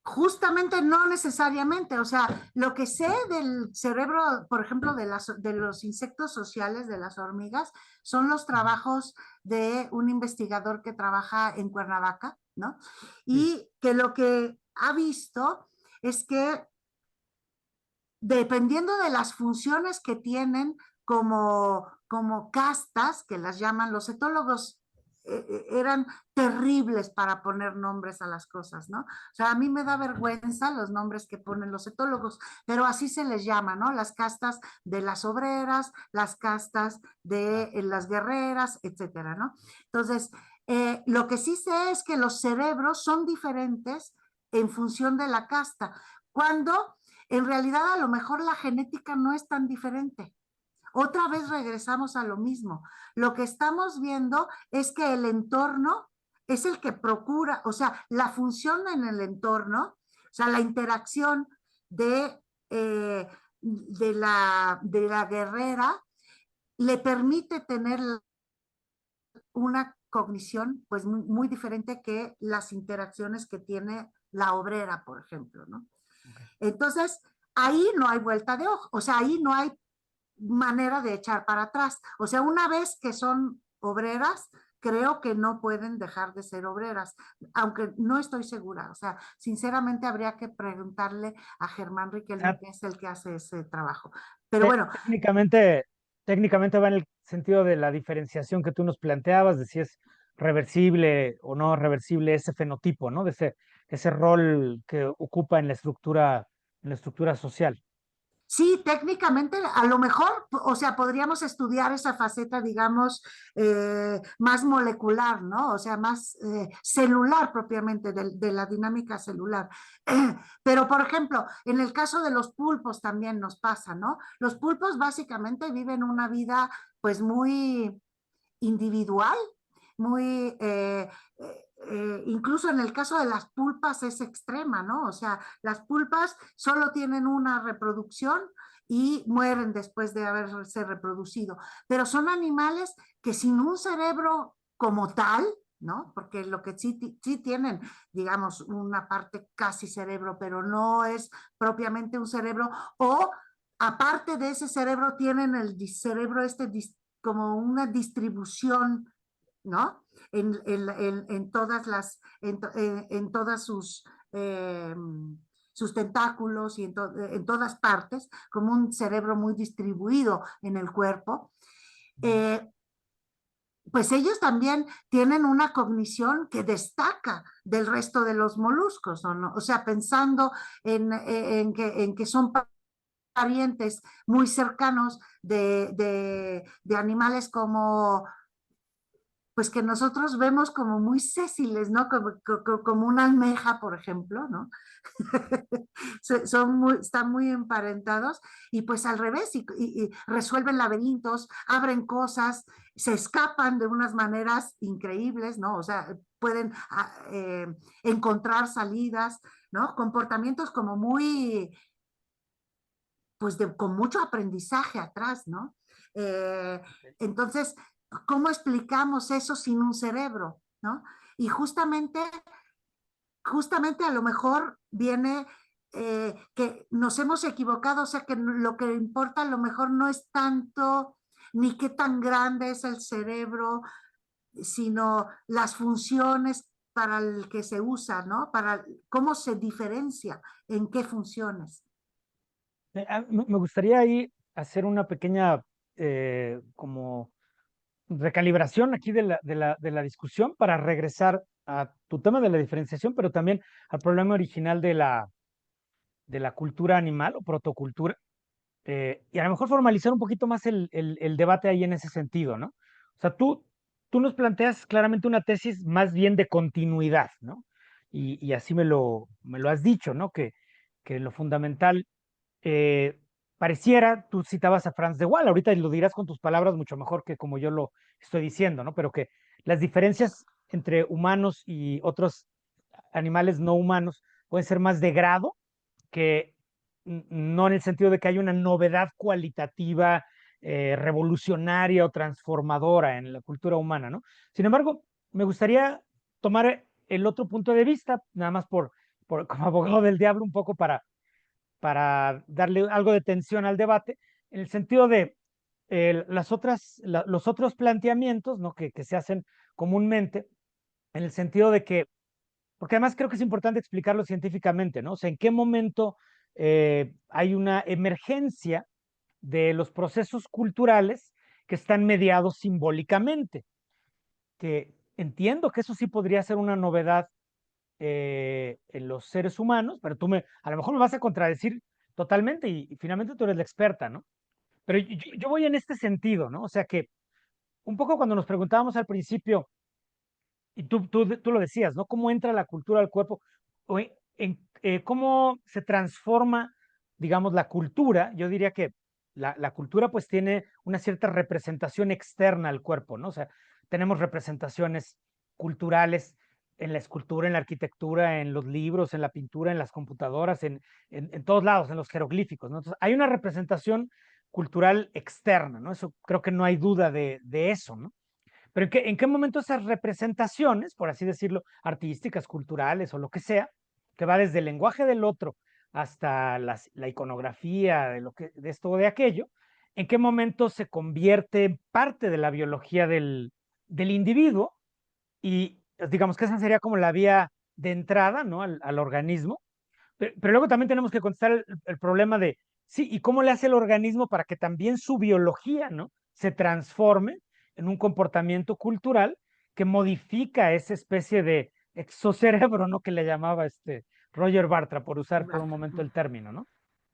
Speaker 2: Justamente no necesariamente, o sea, lo que sé del cerebro, por ejemplo, de los insectos sociales, de las hormigas, son los trabajos de un investigador que trabaja en Cuernavaca, ¿no?
Speaker 1: Sí.
Speaker 2: Y que lo que ha visto es que dependiendo de las funciones que tienen como castas, que las llaman los etólogos, eran terribles para poner nombres a las cosas, ¿no? O sea, a mí me da vergüenza los nombres que ponen los etólogos, pero así se les llama, ¿no? Las castas de las obreras, las castas de las guerreras, etcétera, ¿no? Entonces, lo que sí sé es que los cerebros son diferentes en función de la casta. Cuando en realidad a lo mejor la genética no es tan diferente. Otra vez regresamos a lo mismo. Lo que estamos viendo es que el entorno es el que procura, o sea, la función en el entorno, o sea, la interacción eh, de la guerrera le permite tener una cognición pues muy diferente que las interacciones que tiene la obrera, por ejemplo, ¿no?
Speaker 1: Okay.
Speaker 2: Entonces, ahí no hay vuelta de hoja, o sea, ahí no hay manera de echar para atrás. O sea, una vez que son obreras, creo que no pueden dejar de ser obreras, aunque no estoy segura. O sea, sinceramente habría que preguntarle a Germán Riquelme,
Speaker 1: Ah,
Speaker 2: que es el que hace ese trabajo. Pero bueno,
Speaker 1: técnicamente va en el sentido de la diferenciación que tú nos planteabas, de si es reversible o no reversible ese fenotipo, ¿no? De ese rol que ocupa en la estructura social.
Speaker 2: sí, técnicamente, a lo mejor, o sea, podríamos estudiar esa faceta, digamos, más molecular, ¿no? O sea, más celular propiamente, de la dinámica celular. Pero, por ejemplo, en el caso de los pulpos también nos pasa, ¿no? Los pulpos básicamente viven una vida, pues, muy individual, muy, incluso en el caso de las pulpas es extrema, ¿no? O sea, las pulpas solo tienen una reproducción y mueren después de haberse reproducido, pero son animales que sin un cerebro como tal, ¿no? Porque lo que sí tienen, digamos, una parte casi cerebro, pero no es propiamente un cerebro, o aparte de ese cerebro tienen el cerebro como una distribución, ¿no? En todas en todas sus tentáculos y en todas partes, como un cerebro muy distribuido en el cuerpo. Pues ellos también tienen una cognición que destaca del resto de los moluscos, ¿no? O sea, pensando en que son parientes muy cercanos de animales como, pues que nosotros vemos como muy sésiles, ¿no? Como una almeja, por ejemplo, ¿no? Están muy emparentados y pues al revés, y resuelven laberintos, abren cosas, se escapan de unas maneras increíbles, ¿no? O sea, pueden encontrar salidas, ¿no? Comportamientos como muy, pues con mucho aprendizaje atrás, ¿no? Eh, entonces, ¿cómo explicamos eso sin un cerebro, ¿no? Y justamente a lo mejor viene que nos hemos equivocado, o sea que lo que importa a lo mejor no es tanto ni qué tan grande es el cerebro, sino las funciones para el que se usa, ¿no? Para cómo se diferencia, en qué funciones.
Speaker 1: Me gustaría ahí hacer una pequeña como recalibración aquí de la discusión para regresar a tu tema de la diferenciación, pero también al problema original de la cultura animal o protocultura, y a lo mejor formalizar un poquito más el debate ahí en ese sentido, ¿no? O sea, tú nos planteas claramente una tesis más bien de continuidad, ¿no? Y así me lo has dicho, ¿no? Que lo fundamental eh, pareciera, tú citabas a Franz de Waal, ahorita lo dirás con tus palabras mucho mejor que como yo lo estoy diciendo, ¿no? Pero que las diferencias entre humanos y otros animales no humanos pueden ser más de grado que no en el sentido de que haya una novedad cualitativa, revolucionaria o transformadora en la cultura humana, ¿no? Sin embargo, me gustaría tomar el otro punto de vista, nada más como abogado del diablo, un poco para darle algo de tensión al debate, en el sentido de los otros planteamientos, ¿no? que se hacen comúnmente, en el sentido de que, porque además creo que es importante explicarlo científicamente, ¿no? O sea, en qué momento hay una emergencia de los procesos culturales que están mediados simbólicamente, que entiendo que eso sí podría ser una novedad en los seres humanos, pero a lo mejor me vas a contradecir totalmente y finalmente tú eres la experta, ¿no? Pero yo voy en este sentido, ¿no? O sea que un poco cuando nos preguntábamos al principio, y tú lo decías, ¿no? ¿Cómo entra la cultura al cuerpo? O ¿cómo se transforma, digamos, la cultura? Yo diría que la cultura pues tiene una cierta representación externa al cuerpo, ¿no? O sea, tenemos representaciones culturales en la escultura, en la arquitectura, en los libros, en la pintura, en las computadoras, en todos lados, en los jeroglíficos, ¿no? Entonces, hay una representación cultural externa, ¿no? Eso creo que no hay duda de eso, ¿no? Pero ¿en qué momento esas representaciones, por así decirlo, artísticas, culturales o lo que sea, que va desde el lenguaje del otro hasta la iconografía de esto o de aquello, en qué momento se convierte en parte de la biología del individuo y digamos que esa sería como la vía de entrada, ¿no? al organismo, pero luego también tenemos que contestar el problema de, sí, ¿y cómo le hace el organismo para que también su biología, ¿no? se transforme en un comportamiento cultural que modifica esa especie de exocerebro, ¿no? Que le llamaba Roger Bartra, por usar por un momento el término, ¿no?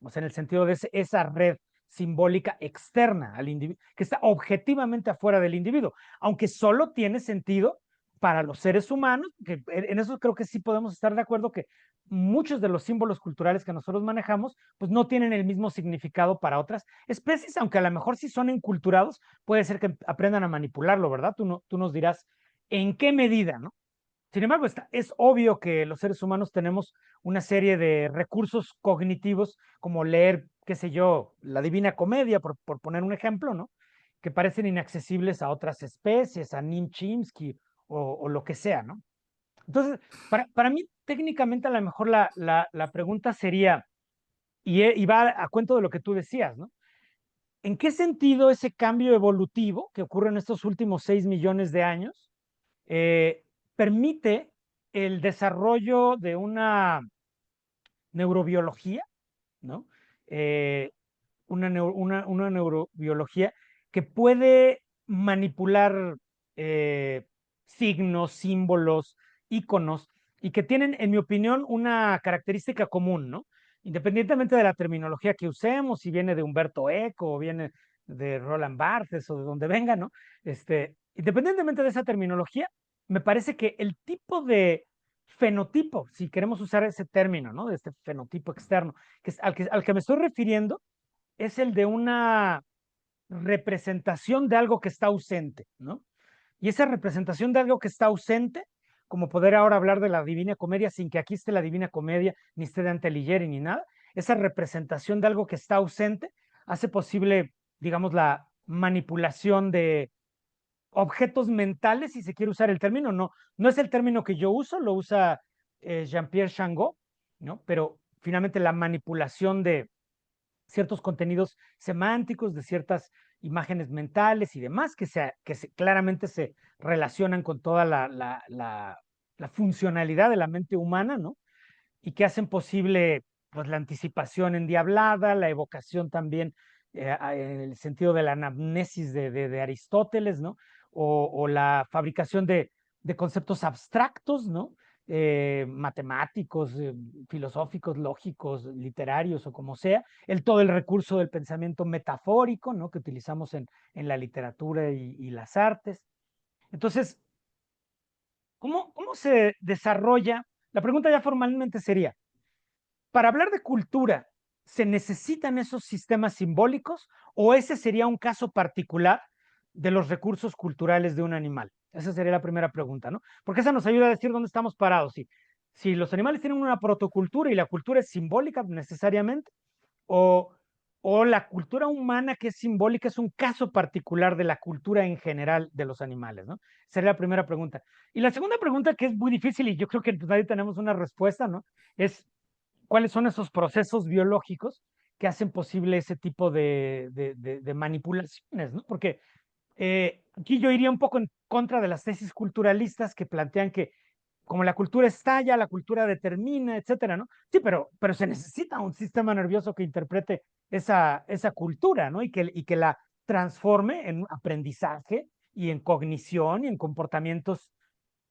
Speaker 1: O sea, en el sentido de esa red simbólica externa al individuo, que está objetivamente afuera del individuo, aunque solo tiene sentido para los seres humanos, que en eso creo que sí podemos estar de acuerdo que muchos de los símbolos culturales que nosotros manejamos, pues no tienen el mismo significado para otras especies, aunque a lo mejor si son enculturados, puede ser que aprendan a manipularlo, ¿verdad? Tú nos dirás en qué medida, ¿no? Sin embargo, es obvio que los seres humanos tenemos una serie de recursos cognitivos, como leer, qué sé yo, la Divina Comedia, por poner un ejemplo, ¿no? Que parecen inaccesibles a otras especies, a Nim Chimpsky o lo que sea, ¿no? Entonces, para mí, técnicamente, a lo mejor la pregunta sería, y va a cuento de lo que tú decías, ¿no? ¿En qué sentido ese cambio evolutivo que ocurre en estos últimos 6 millones de años eh, permite el desarrollo de una neurobiología, ¿no? Eh, una neurobiología que puede manipular signos, símbolos, íconos, y que tienen, en mi opinión, una característica común, ¿no? Independientemente de la terminología que usemos, si viene de Humberto Eco o viene de Roland Barthes o de donde venga, ¿no? Independientemente de esa terminología, me parece que el tipo de fenotipo, si queremos usar ese término, ¿no? De este fenotipo externo, al que me estoy refiriendo, es el de una representación de algo que está ausente, ¿no? Y esa representación de algo que está ausente, como poder ahora hablar de la Divina Comedia sin que aquí esté la Divina Comedia, ni esté Dante Alighieri, ni nada, esa representación de algo que está ausente hace posible, digamos, la manipulación de objetos mentales, si se quiere usar el término, no es el término que yo uso, lo usa Jean-Pierre Changot, ¿no? Pero finalmente la manipulación de ciertos contenidos semánticos, de ciertas imágenes mentales y demás, claramente se relacionan con toda la funcionalidad de la mente humana, ¿no? Y que hacen posible pues, la anticipación endiablada, la evocación también en el sentido de la anamnesis de Aristóteles, ¿no? O la fabricación de conceptos abstractos, ¿no? Matemáticos, filosóficos, lógicos, literarios o como sea, todo el recurso del pensamiento metafórico, ¿no? Que utilizamos en la literatura y las artes. Entonces, ¿cómo se desarrolla? La pregunta ya formalmente sería, para hablar de cultura, ¿se necesitan esos sistemas simbólicos o ese sería un caso particular de los recursos culturales de un animal? Esa sería la primera pregunta, ¿no? Porque esa nos ayuda a decir dónde estamos parados. Si los animales tienen una protocultura y la cultura es simbólica necesariamente, o, o la cultura humana que es simbólica es un caso particular de la cultura en general de los animales, ¿no? Sería la primera pregunta. Y la segunda pregunta, que es muy difícil y yo creo que nadie tenemos una respuesta, ¿no? Es cuáles son esos procesos biológicos que hacen posible ese tipo de manipulaciones, ¿no? Porque aquí yo iría un poco en contra de las tesis culturalistas que plantean que como la cultura estalla, la cultura determina, etcétera, ¿no? Sí, pero se necesita un sistema nervioso que interprete esa cultura, ¿no? Y que la transforme en aprendizaje y en cognición y en comportamientos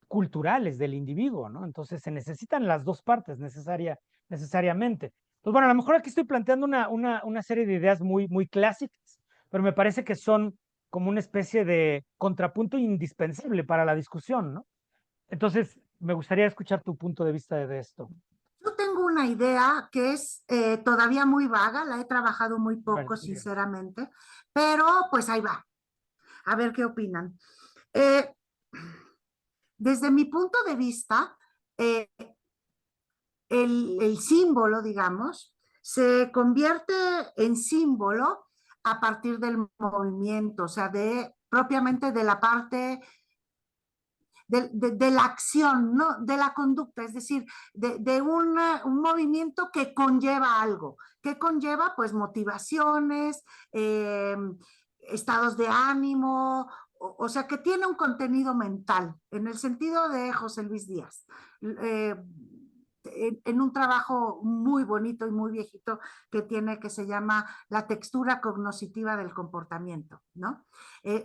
Speaker 1: culturales del individuo, ¿no? Entonces se necesitan las dos partes necesariamente. Pues bueno, a lo mejor aquí estoy planteando una serie de ideas muy clásicas, pero me parece que son como una especie de contrapunto indispensable para la discusión, ¿no? Entonces, me gustaría escuchar tu punto de vista de esto.
Speaker 2: Yo tengo una idea que es todavía muy vaga, la he trabajado muy
Speaker 1: Bueno,
Speaker 2: poco,
Speaker 1: muy bien.
Speaker 2: sinceramente, pero pues ahí va, a ver qué opinan. Eh, desde mi punto de vista, eh, el símbolo, digamos, se convierte en símbolo a partir del movimiento, o sea, propiamente de la parte de la acción, ¿no? De la conducta, es decir, de un movimiento que conlleva algo, que conlleva pues motivaciones, estados de ánimo, o sea, que tiene un contenido mental, en el sentido de José Luis Díaz. En un trabajo muy bonito y muy viejito que tiene, que se llama La textura cognoscitiva del comportamiento, ¿no?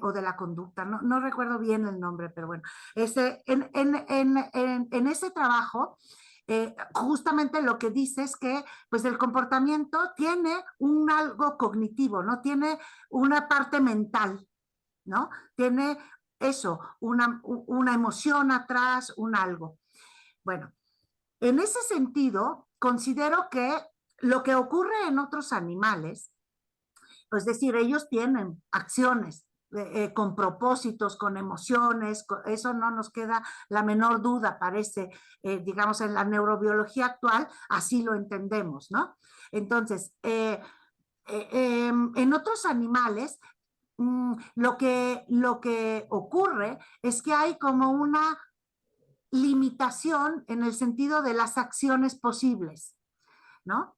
Speaker 2: O de la conducta, no recuerdo bien el nombre, pero bueno, en ese trabajo, justamente lo que dice es que pues el comportamiento tiene un algo cognitivo, ¿no? Tiene una parte mental, ¿no? Tiene eso, una emoción atrás, un algo. Bueno, en ese sentido, considero que lo que ocurre en otros animales, es decir, ellos tienen acciones con propósitos, con emociones, eso no nos queda la menor duda, parece, digamos, en la neurobiología actual, así lo entendemos, ¿no? Entonces, en otros animales, lo que ocurre es que hay como una limitación en el sentido de las acciones posibles, ¿no?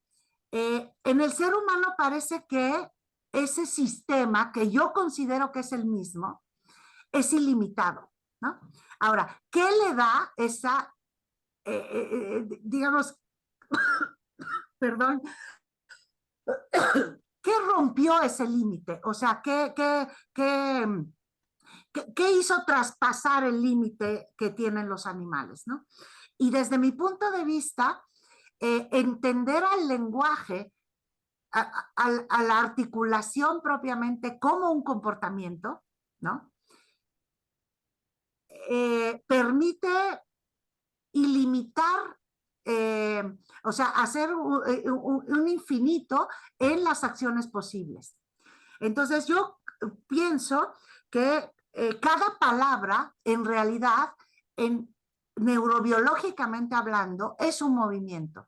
Speaker 2: En el ser humano parece que ese sistema, que yo considero que es el mismo, es ilimitado, ¿no? Ahora, ¿qué le da esa, digamos, perdón, qué rompió ese límite? O sea, ¿qué hizo traspasar el límite que tienen los animales, ¿no? Y desde mi punto de vista, entender al lenguaje, a la articulación propiamente como un comportamiento, ¿no? Permite ilimitar, o sea, hacer un infinito en las acciones posibles. Entonces yo pienso que cada palabra en realidad, neurobiológicamente hablando, es un movimiento.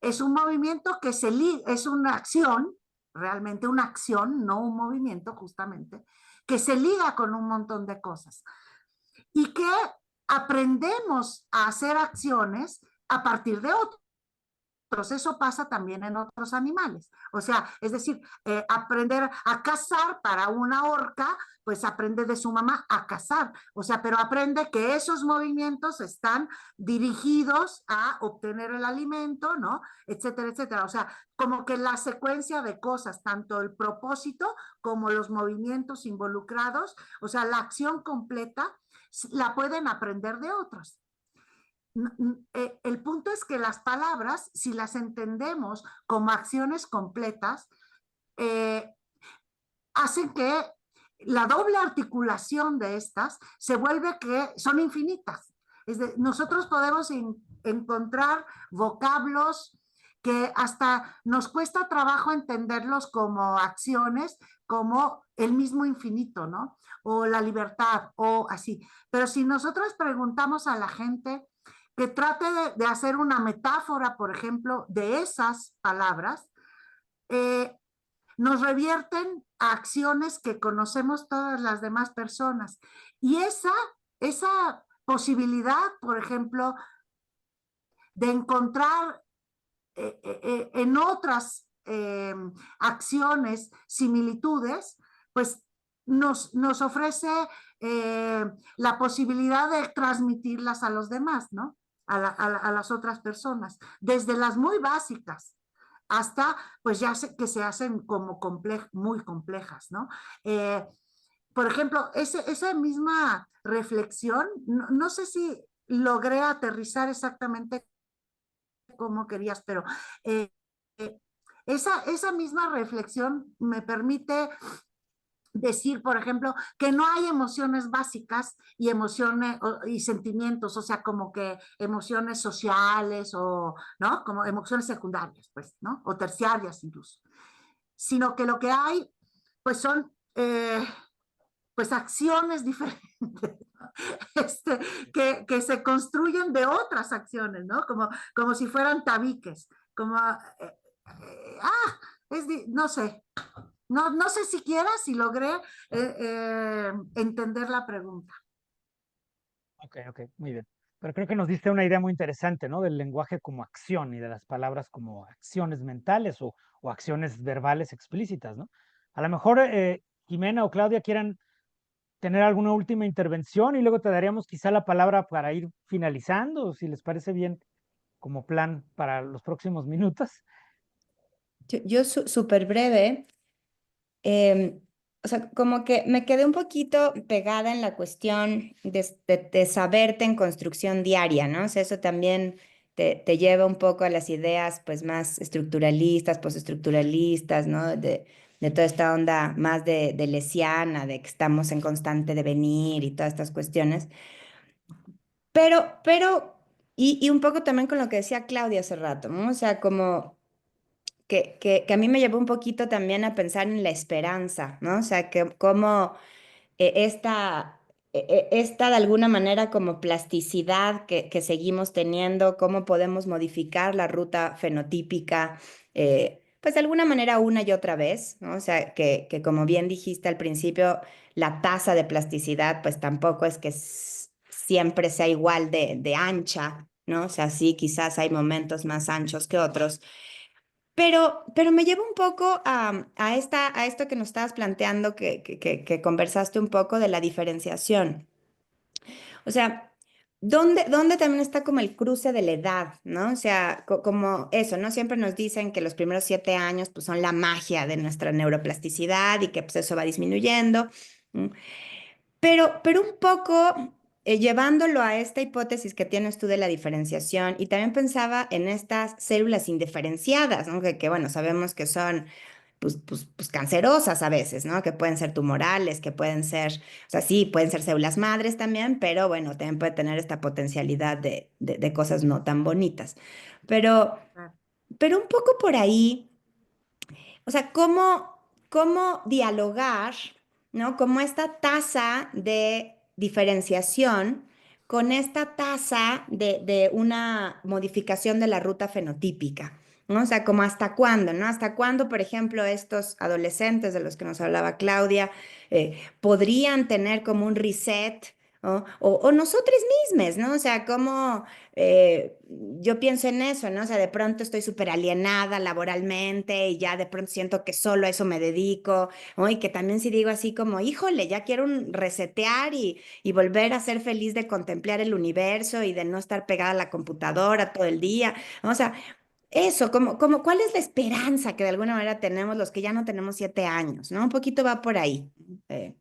Speaker 2: Es un movimiento que es una acción, realmente una acción, no un movimiento justamente, que se liga con un montón de cosas. Y que aprendemos a hacer acciones a partir de otros. Eso pasa también en otros animales. O sea, es decir, aprender a cazar para una orca, pues aprende de su mamá a cazar. O sea, pero aprende que esos movimientos están dirigidos a obtener el alimento, ¿no? Etcétera, etcétera. O sea, como que la secuencia de cosas, tanto el propósito como los movimientos involucrados, o sea, la acción completa, la pueden aprender de otros. El punto es que las palabras, si las entendemos como acciones completas, hacen que la doble articulación de estas se vuelve que son infinitas. Nosotros podemos encontrar vocablos que hasta nos cuesta trabajo entenderlos como acciones, como el mismo infinito, ¿no? O la libertad, o así. Pero si nosotros preguntamos a la gente que trate de hacer una metáfora, por ejemplo, de esas palabras, nos revierten a acciones que conocemos todas las demás personas. Y esa posibilidad, por ejemplo, de encontrar en otras acciones similitudes, pues nos ofrece la posibilidad de transmitirlas a los demás, ¿no? A las otras personas, desde las muy básicas hasta pues ya que se hacen como muy complejas, ¿no? Por ejemplo, esa misma reflexión, no sé si logré aterrizar exactamente como querías, pero esa misma reflexión me permite decir, por ejemplo, que no hay emociones básicas y emociones y sentimientos, o sea, como que emociones sociales o, ¿no? Como emociones secundarias, pues, ¿no? O terciarias incluso. Sino que lo que hay, pues son, pues, acciones diferentes, que se construyen de otras acciones, ¿no? Como si fueran tabiques, como, no sé, no sé siquiera si logré entender la pregunta.
Speaker 1: Ok, muy bien. Pero creo que nos diste una idea muy interesante, ¿no? Del lenguaje como acción y de las palabras como acciones mentales o acciones verbales explícitas, ¿no? A lo mejor Jimena o Claudia quieran tener alguna última intervención y luego te daríamos quizá la palabra para ir finalizando, si les parece bien como plan para los próximos minutos.
Speaker 4: Yo súper breve. O sea, como que me quedé un poquito pegada en la cuestión de saberte en construcción diaria, ¿no? O sea, eso también te lleva un poco a las ideas pues más estructuralistas, postestructuralistas, ¿no? De toda esta onda más de lesiana, de que estamos en constante devenir y todas estas cuestiones. Y un poco también con lo que decía Claudia hace rato, ¿no? O sea, como que a mí me llevó un poquito también a pensar en la esperanza, ¿no? O sea, que cómo esta de alguna manera como plasticidad que seguimos teniendo, cómo podemos modificar la ruta fenotípica pues de alguna manera una y otra vez, ¿no? O sea, que como bien dijiste al principio, la tasa de plasticidad pues tampoco es que siempre sea igual de ancha, ¿no? O sea, sí, quizás hay momentos más anchos que otros, pero me lleva un poco a esto que nos estabas planteando, que conversaste un poco de la diferenciación. O sea, ¿dónde también está como el cruce de la edad, ¿no? O sea, como eso, ¿no? Siempre nos dicen que los primeros 7 años pues son la magia de nuestra neuroplasticidad y que pues eso va disminuyendo. ¿M? Pero un poco llevándolo a esta hipótesis que tienes tú de la diferenciación, y también pensaba en estas células indiferenciadas, ¿no? Que bueno, sabemos que son pues cancerosas a veces, ¿no? Que pueden ser tumorales, que pueden ser, o sea, sí, pueden ser células madres también, pero bueno, también puede tener esta potencialidad de cosas no tan bonitas. Pero,
Speaker 2: Ah,
Speaker 4: pero un poco por ahí. O sea, cómo dialogar, ¿no? Como esta tasa de diferenciación con esta tasa de una modificación de la ruta fenotípica, ¿no? O sea, como hasta cuándo, ¿no? Hasta cuándo, por ejemplo, estos adolescentes de los que nos hablaba Claudia, podrían tener como un reset, ¿no? O nosotros mismos, ¿no? O sea, como yo pienso en eso, ¿no? O sea, de pronto estoy súper alienada laboralmente y ya de pronto siento que solo a eso me dedico, ¿no? Y que también si digo así como, híjole, ya quiero resetear y volver a ser feliz de contemplar el universo y de no estar pegada a la computadora todo el día, ¿no? O sea, eso, ¿cuál es la esperanza que de alguna manera tenemos los que ya no tenemos 7 años, ¿no? Un poquito va por ahí. Eh,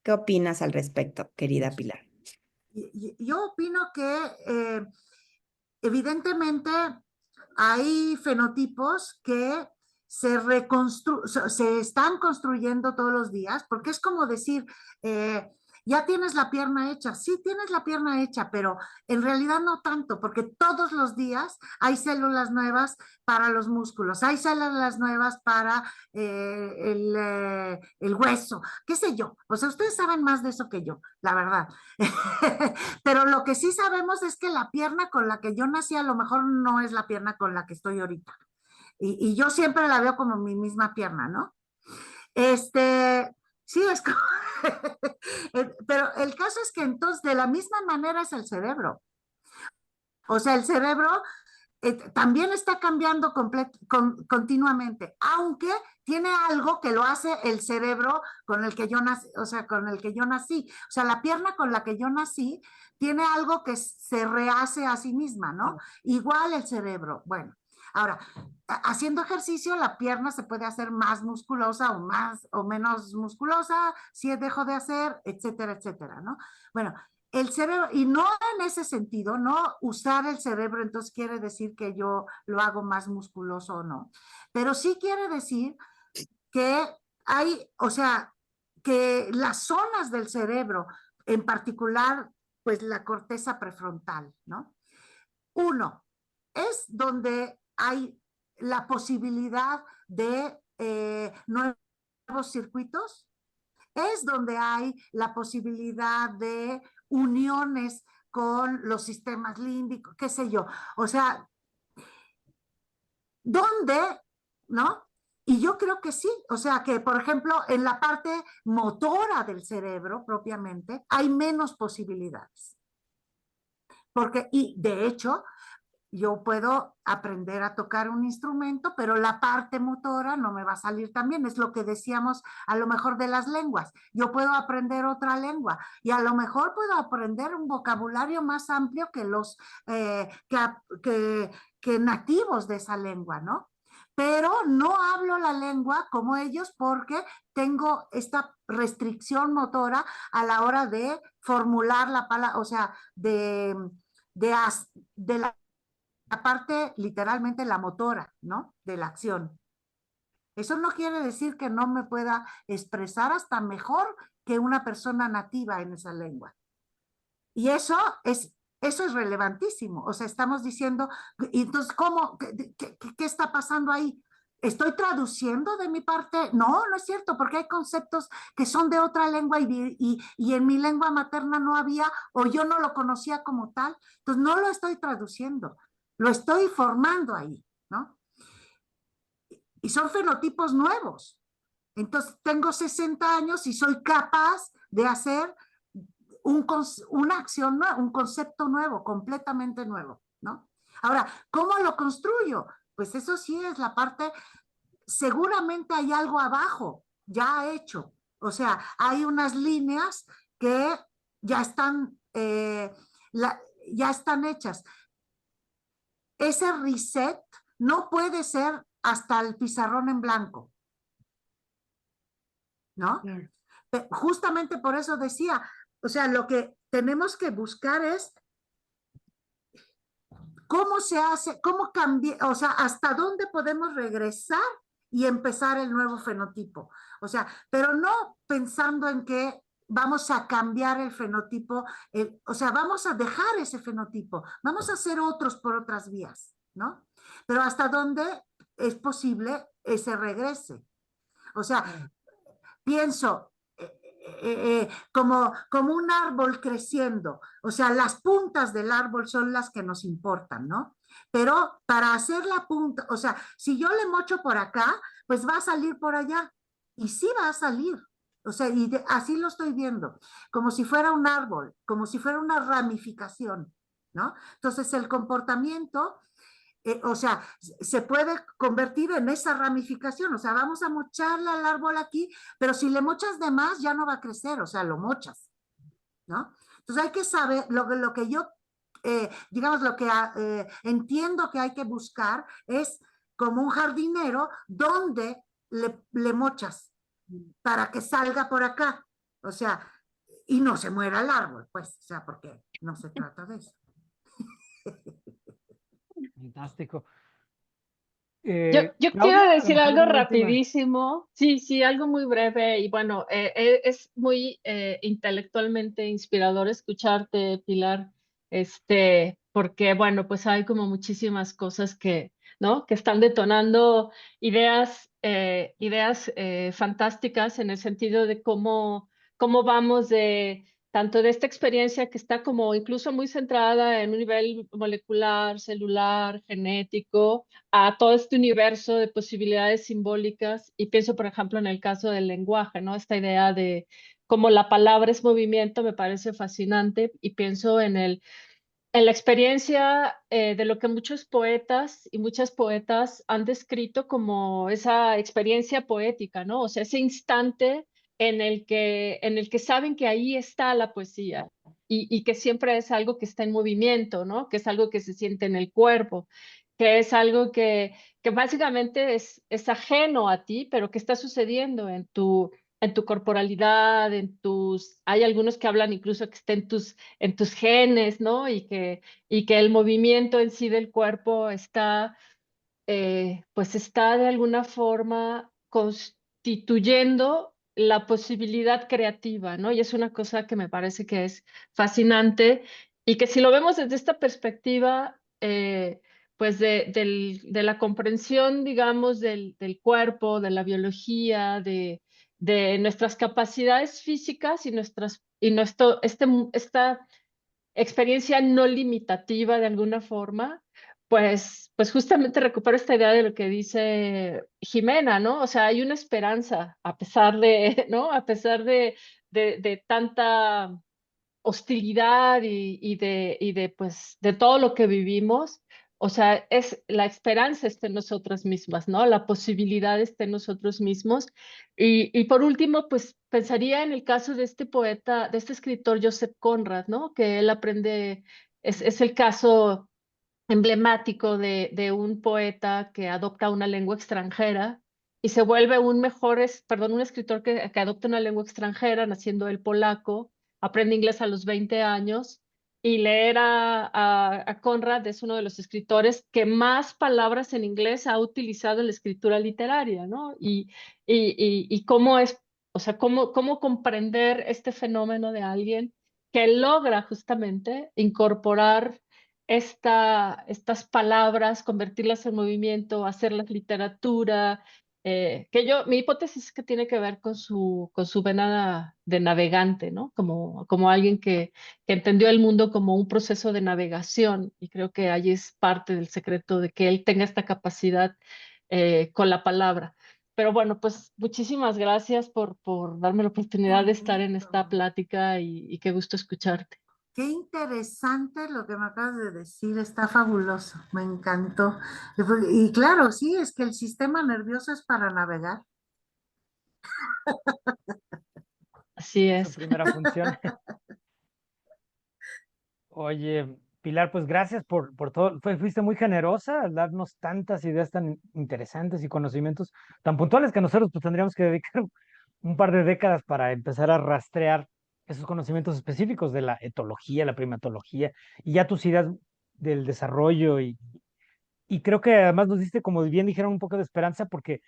Speaker 4: ¿Qué opinas al respecto, querida Pilar?
Speaker 2: Yo opino que evidentemente hay fenotipos que se están construyendo todos los días, porque es como decir, eh, ya tienes la pierna hecha, sí tienes la pierna hecha, pero en realidad no tanto, porque todos los días hay células nuevas para los músculos, hay células nuevas para el hueso, qué sé yo. O sea, ustedes saben más de eso que yo, la verdad. Pero lo que sí sabemos es que la pierna con la que yo nací a lo mejor no es la pierna con la que estoy ahorita. Y yo siempre la veo como mi misma pierna, ¿no? Sí, es como... Pero el caso es que entonces de la misma manera es el cerebro. O sea, el cerebro también está cambiando continuamente, aunque tiene algo que lo hace el cerebro con el que yo nací, o sea, con el que yo nací. O sea, la pierna con la que yo nací tiene algo que se rehace a sí misma, ¿no? Igual el cerebro. Bueno, ahora, haciendo ejercicio, la pierna se puede hacer más musculosa o más o menos musculosa, si dejo de hacer, etcétera, etcétera, ¿no? Bueno, el cerebro, y no en ese sentido, no usar el cerebro, entonces quiere decir que yo lo hago más musculoso o no, pero sí quiere decir que hay, o sea, que las zonas del cerebro, en particular, pues la corteza prefrontal, ¿no? Uno, es donde hay la posibilidad de nuevos circuitos, es donde hay la posibilidad de uniones con los sistemas límbicos, qué sé yo. O sea, ¿dónde? ¿No? Y yo creo que sí, o sea que, por ejemplo, en la parte motora del cerebro propiamente hay menos posibilidades. Porque, y de hecho, yo puedo aprender a tocar un instrumento, pero la parte motora no me va a salir tan bien. Es lo que decíamos a lo mejor de las lenguas. Yo puedo aprender otra lengua y a lo mejor puedo aprender un vocabulario más amplio que los que nativos de esa lengua, ¿no? Pero no hablo la lengua como ellos porque tengo esta restricción motora a la hora de formular la palabra, o sea, de, de la parte literalmente la motora, ¿no? De la acción. Eso no quiere decir que no me pueda expresar hasta mejor que una persona nativa en esa lengua. Y eso es relevantísimo. O sea, estamos diciendo, y entonces, ¿cómo? ¿Qué está pasando ahí? ¿Estoy traduciendo de mi parte? No, no es cierto, porque hay conceptos que son de otra lengua y en mi lengua materna no había, o yo no lo conocía como tal. Entonces, no lo estoy traduciendo, lo estoy formando ahí, ¿no? y son fenotipos nuevos. Entonces, tengo 60 años y soy capaz de hacer una acción nueva, un concepto nuevo, completamente nuevo, ¿no? Ahora, ¿cómo lo construyo? Pues eso sí es la parte, seguramente hay algo abajo, ya hecho. O sea, hay unas líneas que ya están, ya están hechas. Ese reset no puede ser hasta el pizarrón en blanco, ¿no?
Speaker 4: Claro.
Speaker 2: Justamente por eso decía, o sea, lo que tenemos que buscar es cómo se hace, cómo cambiar, o sea, hasta dónde podemos regresar y empezar el nuevo fenotipo. O sea, pero no pensando en que vamos a cambiar el fenotipo, o sea, vamos a dejar ese fenotipo, vamos a hacer otros por otras vías, ¿no? Pero hasta dónde es posible ese regrese. O sea, pienso como un árbol creciendo, o sea, las puntas del árbol son las que nos importan, ¿no? Pero para hacer la punta, o sea, si yo le mocho por acá, pues va a salir por allá, y sí va a salir, o sea, así lo estoy viendo, como si fuera un árbol, como si fuera una ramificación, ¿no? Entonces el comportamiento o sea, se puede convertir en esa ramificación, o sea, vamos a mocharle al árbol aquí, pero si le mochas de más ya no va a crecer, o sea, lo mochas, ¿no? Entonces hay que saber, lo que yo, digamos, lo que entiendo que hay que buscar es como un jardinero donde le mochas para que salga por acá, o sea, y no se muera el árbol, pues, o sea, porque no se trata de eso.
Speaker 1: Fantástico.
Speaker 5: Yo quiero
Speaker 1: Claudia, a lo
Speaker 5: decir
Speaker 1: mejor
Speaker 5: algo
Speaker 1: una última.
Speaker 5: rapidísimo. Sí, sí, algo muy breve. Y bueno, es muy intelectualmente inspirador escucharte, Pilar, porque bueno, pues hay como muchísimas cosas que, ¿no? Que están detonando ideas fantásticas en el sentido de cómo vamos de tanto de esta experiencia que está como incluso muy centrada en un nivel molecular, celular, genético, a todo este universo de posibilidades simbólicas. Y pienso, por ejemplo, en el caso del lenguaje, ¿no? Esta idea de cómo la palabra es movimiento me parece fascinante, y pienso en la experiencia de lo que muchos poetas y muchas poetas han descrito como esa experiencia poética, ¿no? O sea, ese instante en el que saben que ahí está la poesía, y que siempre es algo que está en movimiento, ¿no? Que es algo que se siente en el cuerpo, que es algo que básicamente es ajeno a ti, pero que está sucediendo en tu corporalidad, hay algunos que hablan incluso que está en tus genes, ¿no? Y que el movimiento en sí del cuerpo pues está de alguna forma constituyendo la posibilidad creativa, ¿no? Y es una cosa que me parece que es fascinante, y que si lo vemos desde esta perspectiva, pues de la comprensión, digamos, del cuerpo, de la biología, de nuestras capacidades físicas esta experiencia no limitativa de alguna forma, pues justamente recupero esta idea de lo que dice Jimena, ¿no? O sea, hay una esperanza a pesar de, ¿no? A pesar de tanta hostilidad pues, de todo lo que vivimos. O sea, la esperanza está en nosotras mismas, ¿no? La posibilidad está en nosotros mismos. Y por último, pues pensaría en el caso de este poeta, de este escritor Joseph Conrad, ¿no? Que él aprende, es el caso emblemático de un poeta que adopta una lengua extranjera y se vuelve un escritor que adopta una lengua extranjera, naciendo el polaco, aprende inglés a los 20 años, y leer a Conrad es uno de los escritores que más palabras en inglés ha utilizado en la escritura literaria, ¿no? Y cómo o sea, cómo comprender este fenómeno de alguien que logra justamente incorporar estas palabras, convertirlas en movimiento, hacerlas literatura, mi hipótesis es que tiene que ver con su vena de navegante, ¿no? Como alguien que entendió el mundo como un proceso de navegación, y creo que ahí es parte del secreto de que él tenga esta capacidad con la palabra. Pero bueno, pues muchísimas gracias por darme la oportunidad de estar en esta
Speaker 2: bonito.
Speaker 5: plática y qué gusto escucharte.
Speaker 2: Qué interesante lo que me acabas de decir, está fabuloso, me encantó. Y claro, sí, es que el sistema nervioso es para navegar.
Speaker 5: Así
Speaker 1: Su
Speaker 5: es.
Speaker 1: primera función. Oye, Pilar, pues gracias por todo. Fuiste muy generosa al darnos tantas ideas tan interesantes y conocimientos tan puntuales que nosotros pues tendríamos que dedicar un par de décadas para empezar a rastrear esos conocimientos específicos de la etología, la primatología y ya tus ideas del desarrollo y creo que además nos diste, como bien dijeron, un poco de esperanza porque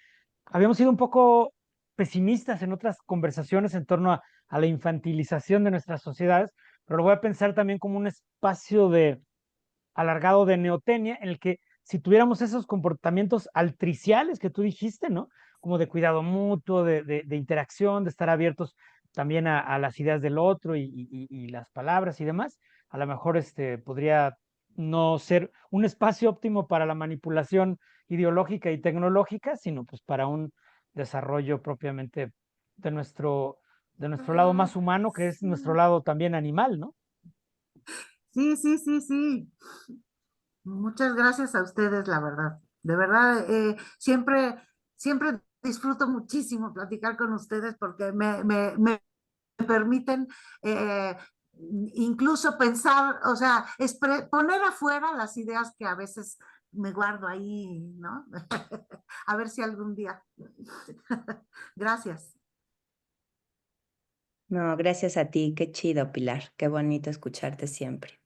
Speaker 1: habíamos sido un poco pesimistas en otras conversaciones en torno a la infantilización de nuestras sociedades, pero lo voy a pensar también como un espacio de alargado de neotenia en el que si tuviéramos esos comportamientos altriciales que tú dijiste, ¿no? Como de cuidado mutuo, de interacción, de estar abiertos también a las ideas del otro y las palabras y demás, a lo mejor podría no ser un espacio óptimo para la manipulación ideológica y tecnológica, sino pues para un desarrollo propiamente de nuestro lado más humano, que es nuestro
Speaker 2: Sí,
Speaker 1: lado también animal, ¿no?
Speaker 2: sí, sí, sí, sí. Muchas gracias a ustedes, la verdad. De verdad, siempre disfruto muchísimo platicar con ustedes porque me permiten incluso pensar, o sea, poner afuera las ideas que a veces me guardo ahí, ¿no? A ver si algún día. Gracias.
Speaker 4: No, gracias a ti, qué chido, Pilar, qué bonito escucharte siempre.